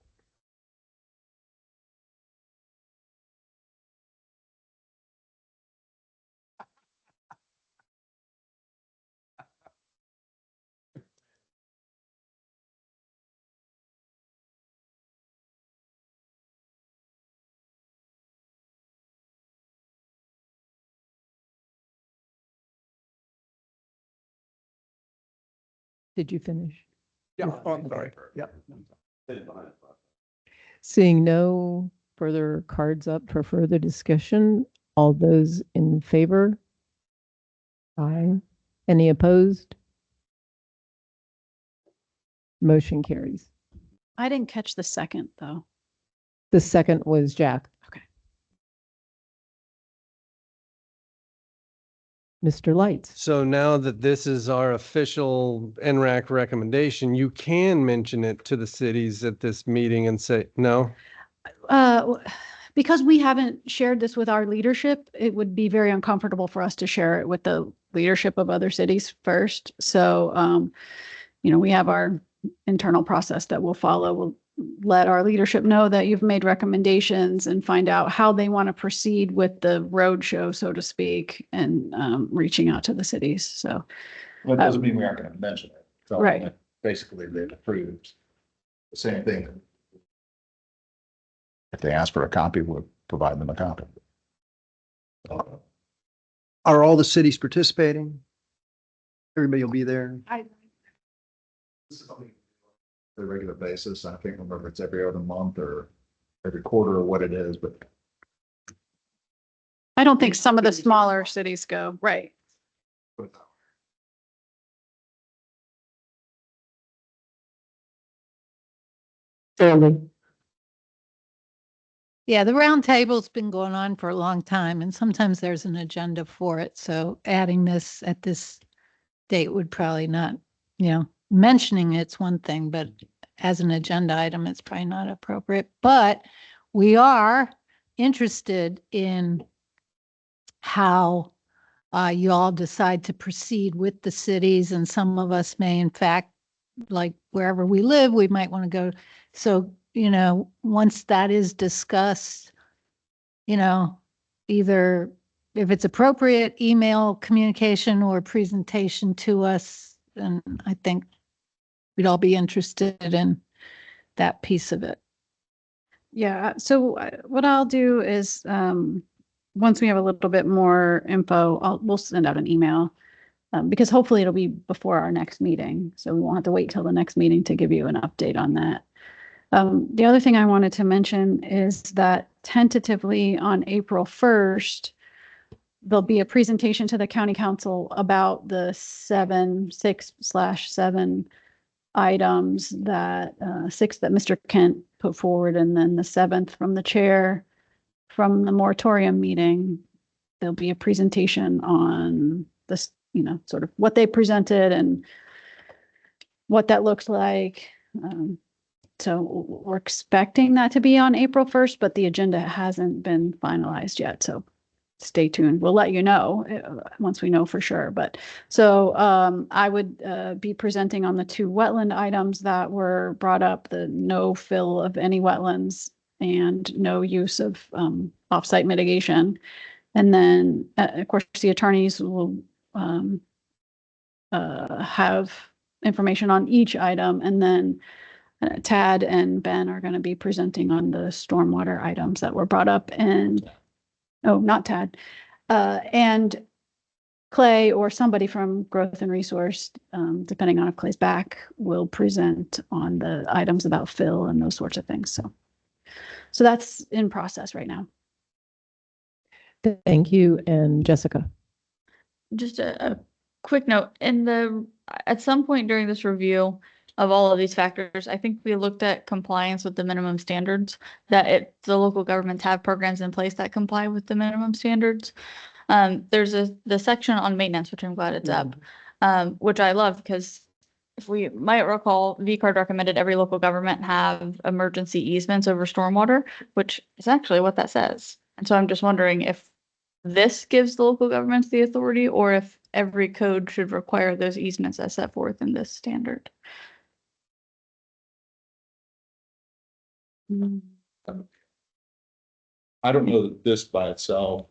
Did you finish? Yeah, oh, I'm sorry. Yeah. Seeing no further cards up for further discussion, all those in favor? Aye. Any opposed? Motion carries. I didn't catch the second, though. The second was Jack. Okay. Mr. Lights. So now that this is our official ENRAC recommendation, you can mention it to the cities at this meeting and say, no? Because we haven't shared this with our leadership, it would be very uncomfortable for us to share it with the leadership of other cities first. So, we have our internal process that we'll follow. We'll let our leadership know that you've made recommendations and find out how they want to proceed with the road show, so to speak, and reaching out to the cities. So Well, it doesn't mean we aren't going to mention it. So Right. Basically, they've approved the same thing. If they ask for a copy, we'll provide them a copy. Are all the cities participating? Everybody will be there? The regular basis. I can't remember if it's every other month or every quarter or what it is, but I don't think some of the smaller cities go, right. Yeah, the round table's been going on for a long time, and sometimes there's an agenda for it. So adding this at this date would probably not, mentioning it's one thing, but as an agenda item, it's probably not appropriate. But we are interested in how you all decide to proceed with the cities, and some of us may, in fact, like wherever we live, we might want to go. So, once that is discussed, either if it's appropriate, email communication or presentation to us, and I think we'd all be interested in that piece of it. Yeah, so what I'll do is, once we have a little bit more info, we'll send out an email, because hopefully it'll be before our next meeting. So we won't have to wait till the next meeting to give you an update on that. The other thing I wanted to mention is that tentatively on April 1st, there'll be a presentation to the county council about the 6/7 items that, 6 that Mr. Kent put forward, and then the 7th from the chair from the moratorium meeting. There'll be a presentation on this, sort of what they presented and what that looks like. So we're expecting that to be on April 1st, but the agenda hasn't been finalized yet. So stay tuned. We'll let you know once we know for sure. But so I would be presenting on the 2 wetland items that were brought up, the no fill of any wetlands and no use of offsite mitigation. And then, of course, the attorneys will have information on each item. And then Tad and Ben are going to be presenting on the stormwater items that were brought up. And, oh, not Tad, and Clay or somebody from Growth and Resource, depending on if Clay's back, will present on the items about fill and those sorts of things. So that's in process right now. Thank you. And Jessica. Just a quick note, at some point during this review of all of these factors, I think we looked at compliance with the minimum standards, that the local governments have programs in place that comply with the minimum standards. There's the section on maintenance, which I'm glad it's up, which I love, because if we might recall, VCARD recommended every local government have emergency easements over stormwater, which is actually what that says. And so I'm just wondering if this gives the local governments the authority, or if every code should require those easements as set forth in this standard. I don't know that this by itself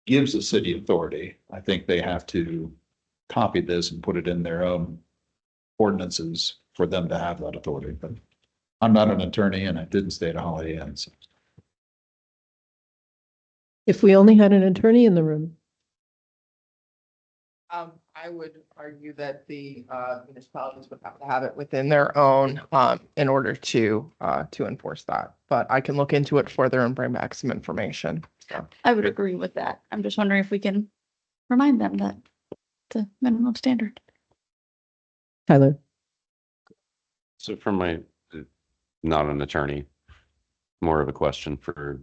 gives the city authority. I think they have to copy this and put it in their own ordinances for them to have that authority. But I'm not an attorney and I didn't stay at Holiday Inn. So. If we only had an attorney in the room. I would argue that the municipalities would have to have it within their own in order to enforce that. But I can look into it further and bring back some information. So. I would agree with that. I'm just wondering if we can remind them that the minimum standard. Tyler. So from not an attorney, more of a question for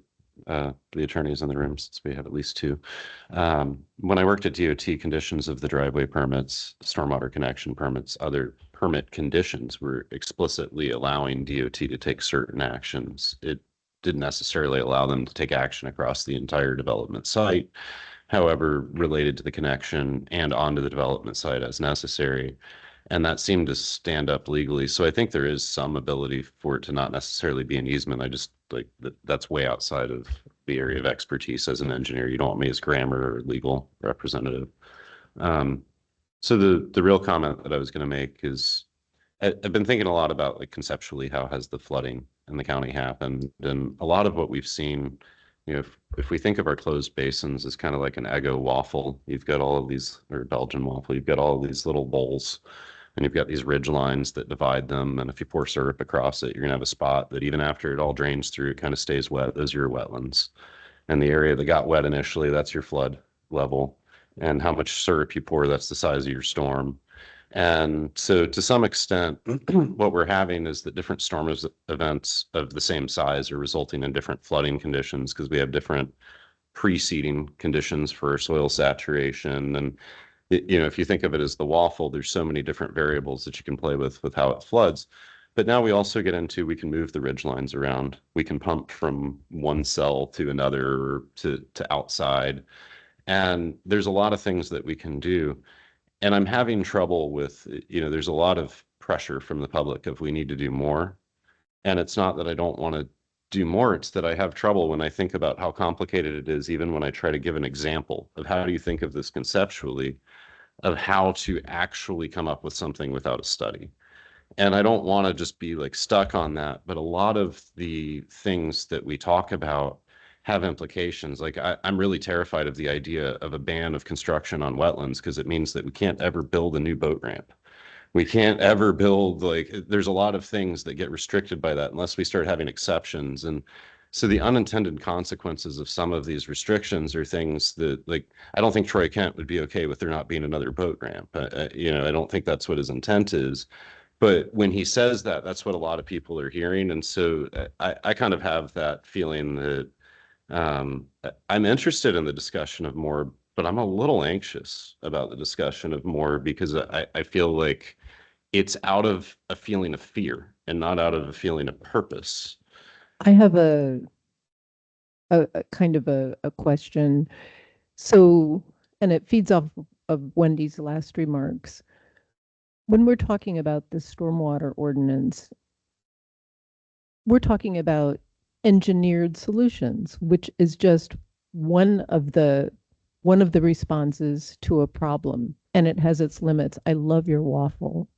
the attorneys in the room, since we have at least 2. When I worked at DOT, conditions of the driveway permits, stormwater connection permits, other permit conditions were explicitly allowing DOT to take certain actions. It didn't necessarily allow them to take action across the entire development site, however, related to the connection and onto the development site as necessary. And that seemed to stand up legally. So I think there is some ability for it to not necessarily be an easement. I just that's way outside of the area of expertise as an engineer. You don't want me as grammar or legal representative. So the real comment that I was going to make is I've been thinking a lot about conceptually, how has the flooding in the county happened? And a lot of what we've seen, if we think of our closed basins as kind of like an Eggo waffle, you've got all of these, or Belgian waffle, you've got all of these little bowls. And you've got these ridge lines that divide them. And if you pour syrup across it, you're going to have a spot that even after it all drains through, it kind of stays wet. Those are your wetlands. And the area that got wet initially, that's your flood level. And how much syrup you pour, that's the size of your storm. And so to some extent, what we're having is that different storm events of the same size are resulting in different flooding conditions, because we have different preceding conditions for soil saturation. And if you think of it as the waffle, there's so many different variables that you can play with how it floods. But now we also get into, we can move the ridge lines around. We can pump from one cell to another, to outside. And there's a lot of things that we can do. And I'm having trouble with, there's a lot of pressure from the public of we need to do more. And it's not that I don't want to do more, it's that I have trouble when I think about how complicated it is, even when I try to give an example of how do you think of this conceptually, of how to actually come up with something without a study. And I don't want to just be stuck on that, but a lot of the things that we talk about have implications. I'm really terrified of the idea of a ban of construction on wetlands, because it means that we can't ever build a new boat ramp. We can't ever build, there's a lot of things that get restricted by that unless we start having exceptions. And so the unintended consequences of some of these restrictions are things that, I don't think Troy Kent would be okay with there not being another boat ramp. I don't think that's what his intent is. But when he says that, that's what a lot of people are hearing. And so I kind of have that feeling that I'm interested in the discussion of more, but I'm a little anxious about the discussion of more because I feel like it's out of a feeling of fear and not out of a feeling of purpose. I have a kind of a question. So, and it feeds off of Wendy's last remarks. When we're talking about the stormwater ordinance, we're talking about engineered solutions, which is just one of the responses to a problem, and it has its limits. I love your waffle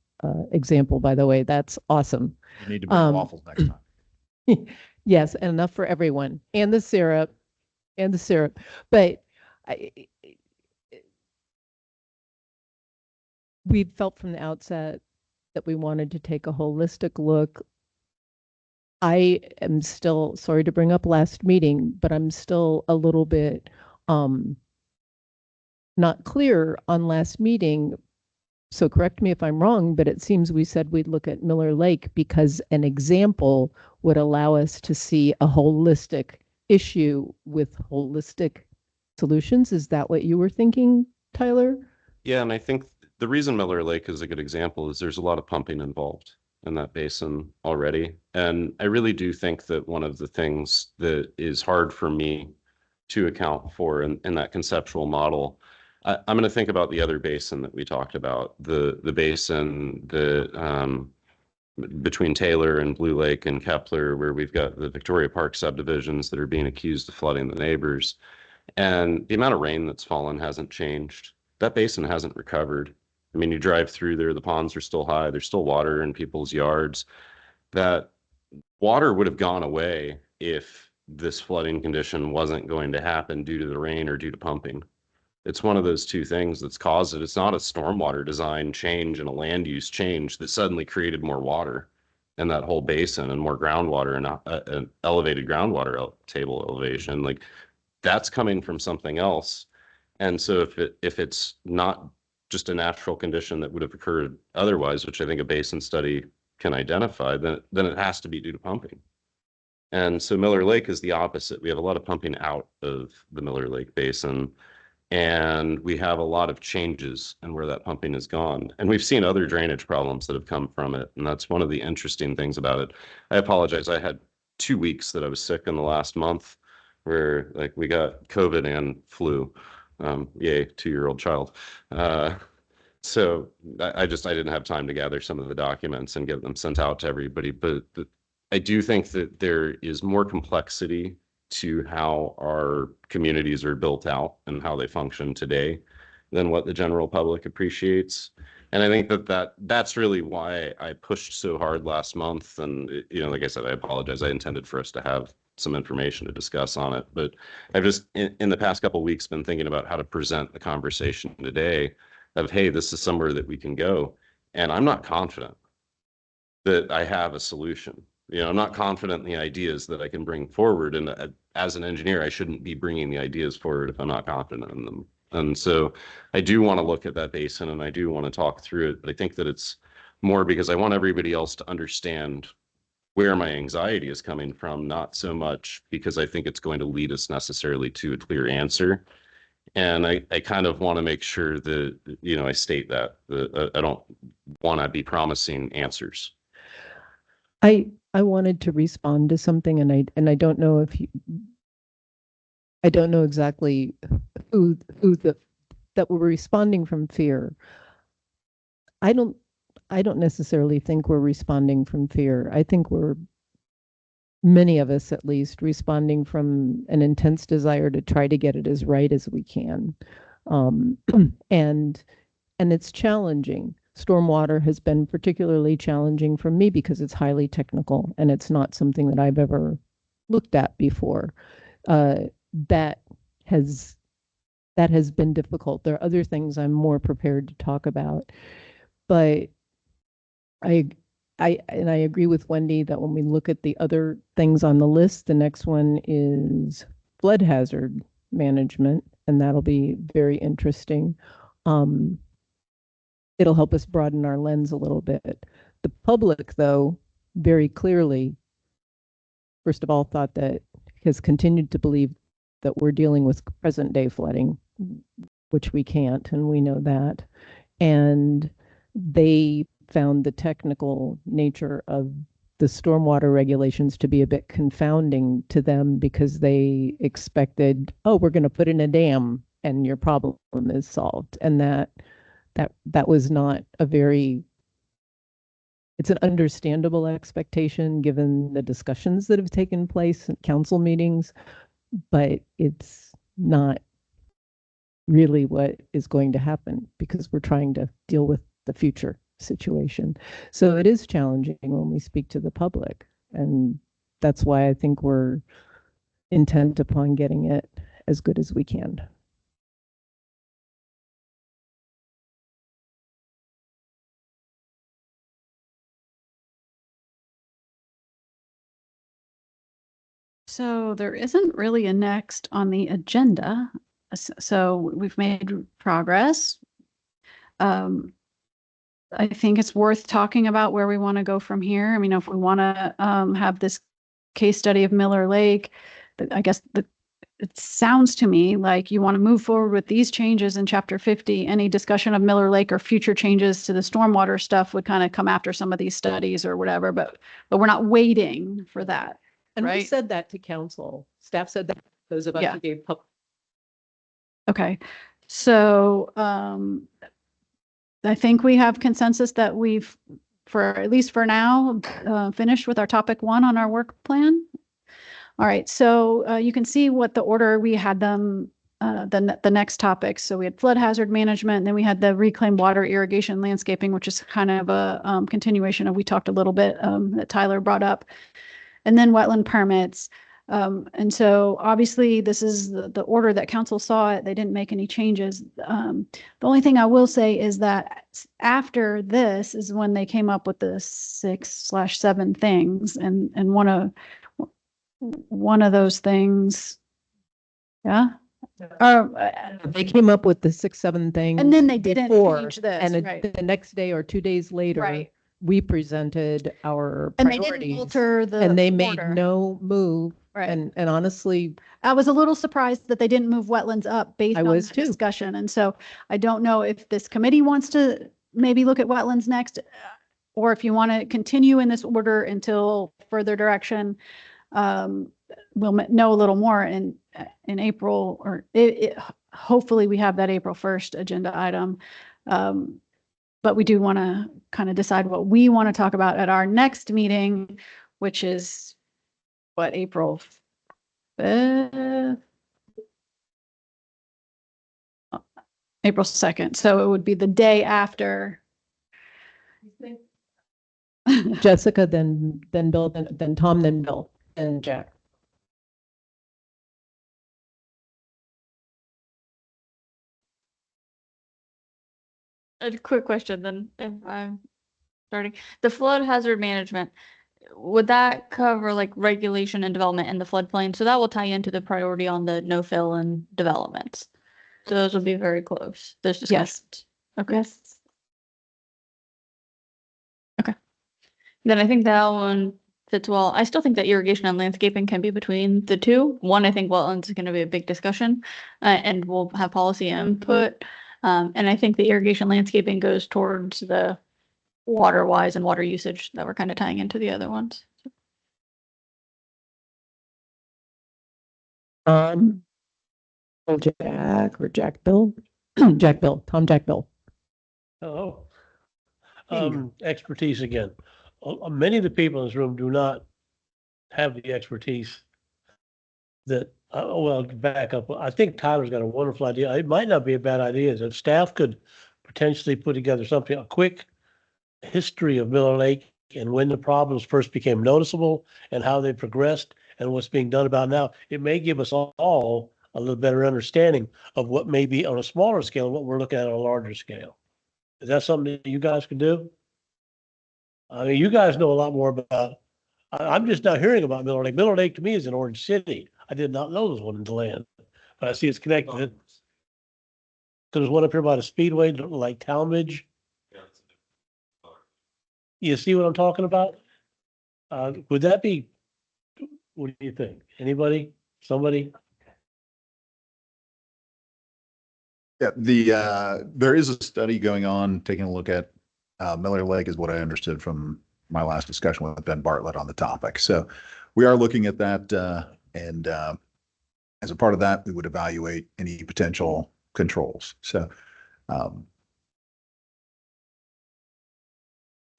example, by the way. That's awesome. You need to bring waffles next time. Yes, and enough for everyone, and the syrup, But we felt from the outset that we wanted to take a holistic look. I am still, sorry to bring up last meeting, but I'm still a little bit not clear on last meeting. So correct me if I'm wrong, but it seems we said we'd look at Miller Lake because an example would allow us to see a holistic issue with holistic solutions. Is that what you were thinking, Tyler? Yeah, and I think the reason Miller Lake is a good example is there's a lot of pumping involved in that basin already. And I really do think that one of the things that is hard for me to account for in that conceptual model, I'm going to think about the other basin that we talked about, the basin between Taylor and Blue Lake and Kepler, where we've got the Victoria Park subdivisions that are being accused of flooding the neighbors. And the amount of rain that's fallen hasn't changed. That basin hasn't recovered. I mean, you drive through there, the ponds are still high, there's still water in people's yards. That water would have gone away if this flooding condition wasn't going to happen due to the rain or due to pumping. It's one of those two things that's caused it. It's not a stormwater design change and a land use change that suddenly created more water in that whole basin and more groundwater and an elevated groundwater table elevation. Like that's coming from something else. And so if it's not just a natural condition that would have occurred otherwise, which I think a basin study can identify, then it has to be due to pumping. And so Miller Lake is the opposite. We have a lot of pumping out of the Miller Lake basin, and we have a lot of changes in where that pumping has gone. And we've seen other drainage problems that have come from it. And that's one of the interesting things about it. I apologize. I had 2 weeks that I was sick in the last month where like we got COVID and flu. Yay, 2-year-old child. So I didn't have time to gather some of the documents and get them sent out to everybody. But I do think that there is more complexity to how our communities are built out and how they function today than what the general public appreciates. And I think that's really why I pushed so hard last month. And, like I said, I apologize. I intended for us to have some information to discuss on it, but I've just in the past couple of weeks been thinking about how to present the conversation today of, hey, this is somewhere that we can go. And I'm not confident that I have a solution. I'm not confident in the ideas that I can bring forward. And as an engineer, I shouldn't be bringing the ideas forward if I'm not confident in them. And so I do want to look at that basin and I do want to talk through it. But I think that it's more because I want everybody else to understand where my anxiety is coming from, not so much because I think it's going to lead us necessarily to a clear answer. And I kind of want to make sure that, I state that I don't want to be promising answers. I wanted to respond to something, and I don't know I don't know exactly who that we're responding from fear. I don't necessarily think we're responding from fear. I think many of us at least, responding from an intense desire to try to get it as right as we can. And it's challenging. Stormwater has been particularly challenging for me because it's highly technical and it's not something that I've ever looked at before. That has been difficult. There are other things I'm more prepared to talk about, but I agree with Wendy that when we look at the other things on the list, the next one is flood hazard management, and that'll be very interesting. It'll help us broaden our lens a little bit. The public, though, very clearly, first of all, thought that, has continued to believe that we're dealing with present day flooding, which we can't, and we know that. And they found the technical nature of the stormwater regulations to be a bit confounding to them because they expected, oh, we're going to put in a dam and your problem is solved. And that was not a very, it's an understandable expectation given the discussions that have taken place at council meetings, but it's not really what is going to happen because we're trying to deal with the future situation. So it is challenging when we speak to the public. And that's why I think we're intent upon getting it as good as we can. So there isn't really a next on the agenda. So we've made progress. I think it's worth talking about where we want to go from here. I mean, if we want to have this case study of Miller Lake, I guess it sounds to me like you want to move forward with these changes in Chapter 50. Any discussion of Miller Lake or future changes to the stormwater stuff would kind of come after some of these studies or whatever, but we're not waiting for that. And we Right. said that to council. Staff said that, those of us Yeah. who gave Okay, so I think we have consensus that we've, for at least for now, finished with our topic 1 on our work plan. All right, so you can see what the order we had them, the next topics. So we had flood hazard management, and then we had the reclaimed water irrigation landscaping, which is kind of a continuation of, we talked a little bit that Tyler brought up, and then wetland permits. And so obviously this is the order that council saw it. They didn't make any changes. The only thing I will say is that after this is when they came up with the 6/7 things, and one of those things, yeah. they came up with the 6-7 things. And then they didn't before, change this, and right. the next day or 2 days later, Right. we presented our And they priorities. didn't alter the And they made order. no move. Right. And honestly, I was a little surprised that they didn't move wetlands up based I on was the too. discussion. And so I don't know if this committee wants to maybe look at wetlands next, or if you want to continue in this order until further direction. We'll know a little more in April, or hopefully we have that April 1st agenda item. But we do want to kind of decide what we want to talk about at our next meeting, which is what, April 5th? April 2nd. So it would be the day after. Jessica, then Bill, then Tom, then Bill, and Jack. A quick question then, if I'm starting. The flood hazard management, would that cover like regulation and development in the floodplain? So that will tie into the priority on the no fill and developments. So those will be very close. Those discussions. Okay. Yes. Okay. Then I think that one fits well. I still think that irrigation and landscaping can be between the two. One, I think wetlands is going to be a big discussion, and we'll have policy input. And I think the irrigation landscaping goes towards the water wise and water usage that we're kind of tying into the other ones. Jack or Jack Bill? Jack Bill, Tom, Jack Bill. Oh, expertise again. Many of the people in this room do not have the expertise that, well, back up. I think Tyler's got a wonderful idea. It might not be a bad idea. If staff could potentially put together something, a quick history of Miller Lake and when the problems first became noticeable and how they progressed and what's being done about now, it may give us all a little better understanding of what may be on a smaller scale and what we're looking at on a larger scale. Is that something that you guys can do? I mean, you guys know a lot more about, I'm just now hearing about Miller Lake. Miller Lake to me is in Orange City. I did not know there was one in DeLand, but I see it's connected. There's one up here by the Speedway, like Talmadge. You see what I'm talking about? Would that be, what do you think? Anybody? Somebody? Yeah, there is a study going on, taking a look at Miller Lake is what I understood from my last discussion with Ben Bartlett on the topic. So we are looking at that, and as a part of that, we would evaluate any potential controls. So um,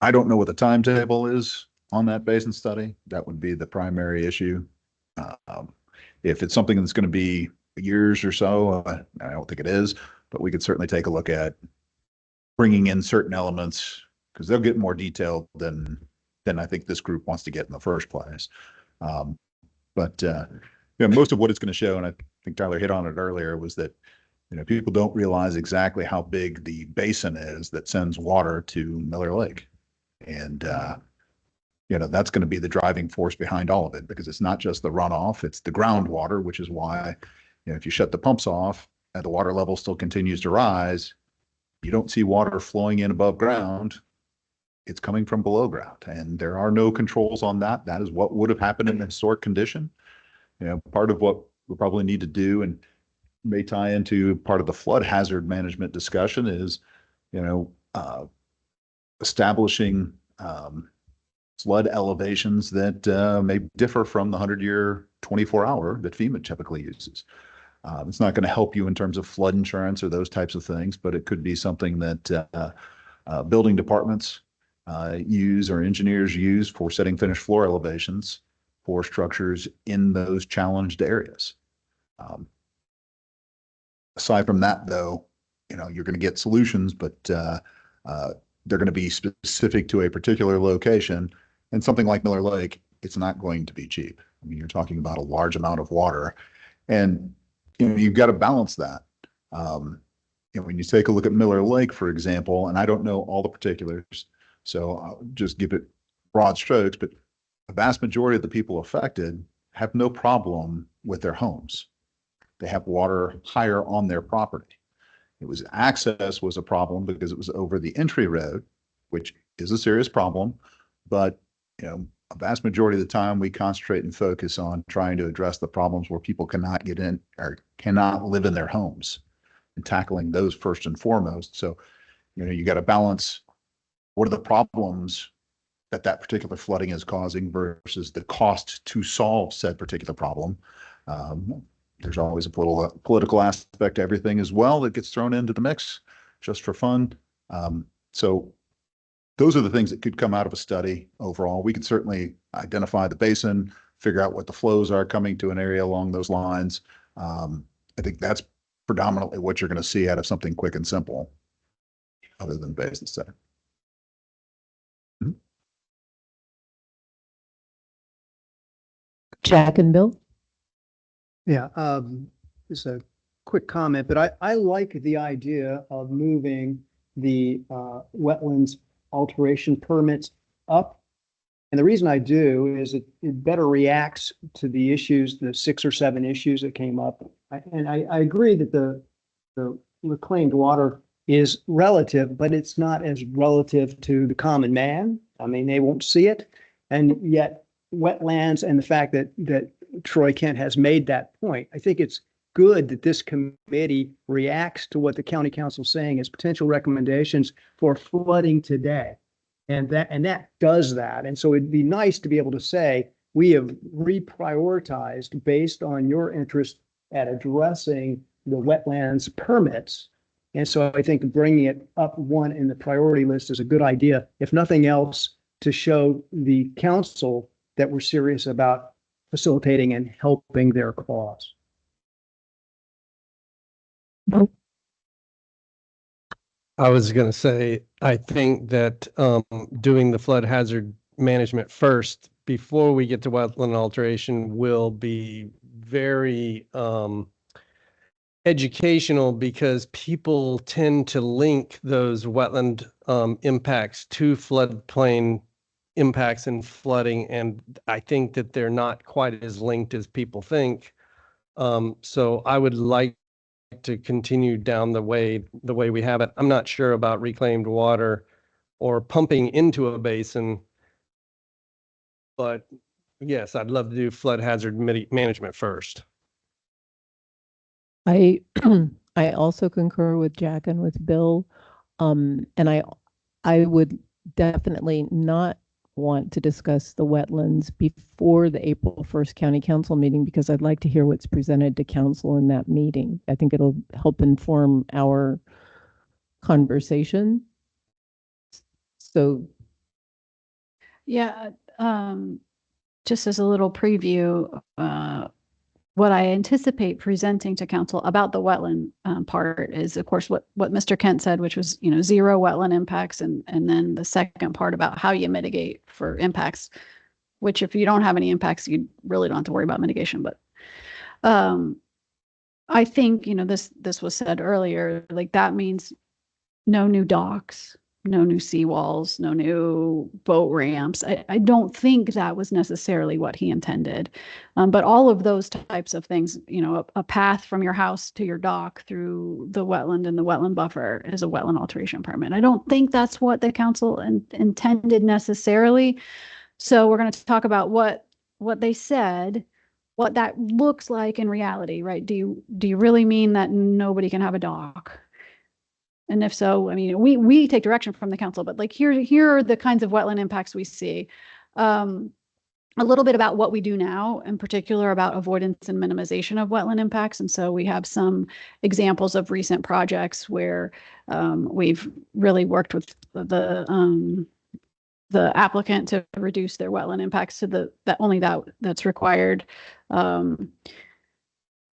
I don't know what the timetable is on that basin study. That would be the primary issue. If it's something that's going to be years or so, I don't think it is, but we could certainly take a look at bringing in certain elements because they'll get more detailed than I think this group wants to get in the first place. But most of what it's going to show, and I think Tyler hit on it earlier, was that people don't realize exactly how big the basin is that sends water to Miller Lake, and that's going to be the driving force behind all of it because it's not just the runoff; it's the groundwater, which is why if you shut the pumps off and the water level still continues to rise, you don't see water flowing in above ground. It's coming from below ground, and there are no controls on that. That is what would have happened in the historic condition. Part of what we probably need to do, and may tie into part of the flood hazard management discussion, is establishing flood elevations that may differ from the 100-year 24-hour that FEMA typically uses. It's not going to help you in terms of flood insurance or those types of things, but it could be something that building departments use or engineers use for setting finished floor elevations for structures in those challenged areas. Aside from that, though, you're going to get solutions, but they're going to be specific to a particular location. And something like Miller Lake, it's not going to be cheap. I mean, you're talking about a large amount of water, and you've got to balance that. When you take a look at Miller Lake, for example, and I don't know all the particulars, so I'll just give it broad strokes, but a vast majority of the people affected have no problem with their homes. They have water higher on their property. Access was a problem because it was over the entry road, which is a serious problem. But a vast majority of the time we concentrate and focus on trying to address the problems where people cannot get in or cannot live in their homes and tackling those first and foremost. So, you got to balance what are the problems that particular flooding is causing versus the cost to solve said particular problem. There's always a political aspect to everything as well that gets thrown into the mix just for fun. So those are the things that could come out of a study overall. We could certainly identify the basin, figure out what the flows are coming to an area along those lines. I think that's predominantly what you're going to see out of something quick and simple other than basin study. Jack and Bill? Yeah, just a quick comment, but I like the idea of moving the wetlands alteration permits up. And the reason I do is it better reacts to the issues, the 6 or 7 issues that came up. I agree that the reclaimed water is relative, but it's not as relative to the common man. I mean, they won't see it. And yet wetlands and the fact that Troy Kent has made that point, I think it's good that this committee reacts to what the county council is saying as potential recommendations for flooding today. And that does that. And so it'd be nice to be able to say, we have reprioritized based on your interest at addressing the wetlands permits. And so I think bringing it up one in the priority list is a good idea, if nothing else, to show the council that we're serious about facilitating and helping their cause. I was going to say, I think that doing the flood hazard management first before we get to wetland alteration will be very educational because people tend to link those wetland impacts to floodplain impacts and flooding. And I think that they're not quite as linked as people think. So I would like to continue down the way we have it. I'm not sure about reclaimed water or pumping into a basin. But yes, I'd love to do flood hazard management first. I I also concur with Jack and with Bill. And I would definitely not want to discuss the wetlands before the April 1st County Council meeting because I'd like to hear what's presented to council in that meeting. I think it'll help inform our conversation. So Yeah, just as a little preview, what I anticipate presenting to council about the wetland part is, of course, what Mr. Kent said, which was, zero wetland impacts, and then the second part about how you mitigate for impacts, which if you don't have any impacts, you really don't have to worry about mitigation. But I think, this was said earlier, like that means no new docks, no new seawalls, no new boat ramps. I don't think that was necessarily what he intended. But all of those types of things, a path from your house to your dock through the wetland and the wetland buffer is a wetland alteration permit. I don't think that's what the council intended necessarily. So we're going to talk about what they said, what that looks like in reality, right? Do you really mean that nobody can have a dock? And if so, I mean, we take direction from the council, but like here are the kinds of wetland impacts we see. A little bit about what we do now, in particular about avoidance and minimization of wetland impacts. And so we have some examples of recent projects where we've really worked with the applicant to reduce their wetland impacts to that's required.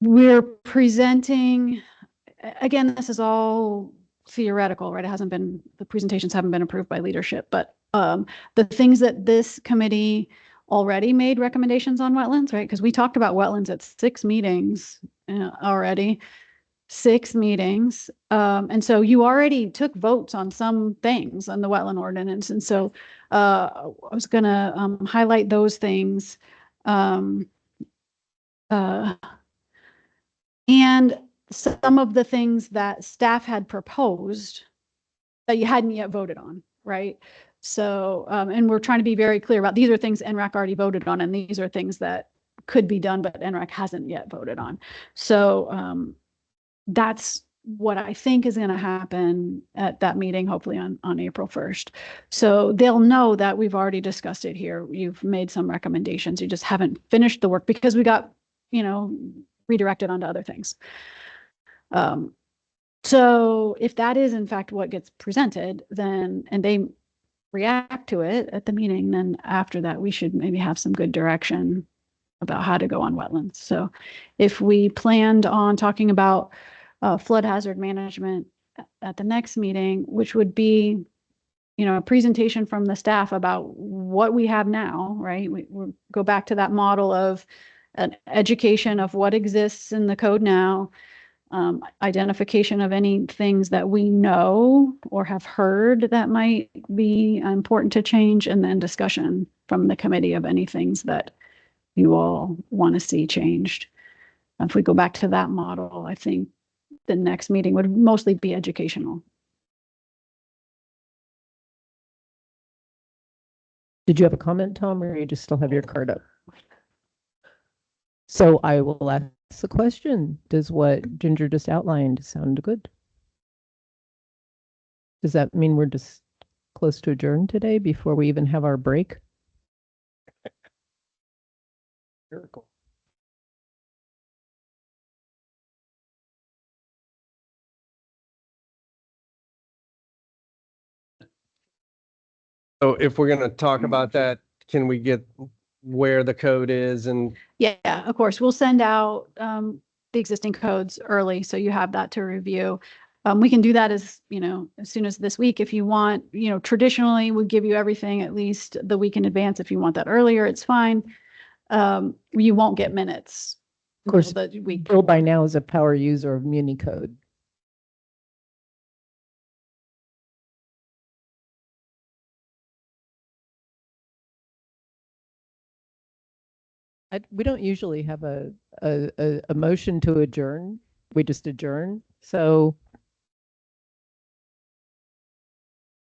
We're presenting, again, this is all theoretical, right? The presentations haven't been approved by leadership, but the things that this committee already made recommendations on wetlands, right? Because we talked about wetlands at 6 meetings already, 6 meetings. And so you already took votes on some things on the wetland ordinance. And so I was going to highlight those things. And some of the things that staff had proposed that you hadn't yet voted on, right? So, and we're trying to be very clear about these are things ENRAC already voted on, and these are things that could be done, but ENRAC hasn't yet voted on. So that's what I think is going to happen at that meeting, hopefully on April 1st. So they'll know that we've already discussed it here. You've made some recommendations. You just haven't finished the work because we got, redirected onto other things. So if that is in fact what gets presented, then, and they react to it at the meeting, then after that, we should maybe have some good direction about how to go on wetlands. So if we planned on talking about flood hazard management at the next meeting, which would be, a presentation from the staff about what we have now, right? We go back to that model of an education of what exists in the code now, identification of any things that we know or have heard that might be important to change, and then discussion from the committee of any things that you all want to see changed. If we go back to that model, I think the next meeting would mostly be educational. did you have a comment, Tom, or you just still have your card up? So I will ask the question. Does what Ginger just outlined sound good? Does that mean we're just close to adjourn today before we even have our break? Miracle. So if we're going to talk about that, can we get where the code is? And Yeah, of course, we'll send out the existing codes early, so you have that to review. We can do that as soon as this week if you want. Traditionally, we give you everything at least the week in advance. If you want that earlier, it's fine. You won't get minutes. Of course, the week. Bill by now is a power user of Muni Code. We don't usually have a motion to adjourn. We just adjourn. So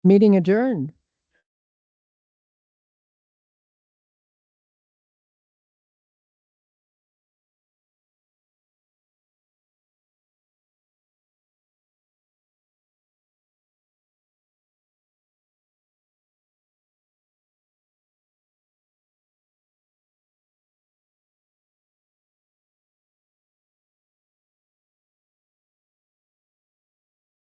Meeting adjourned.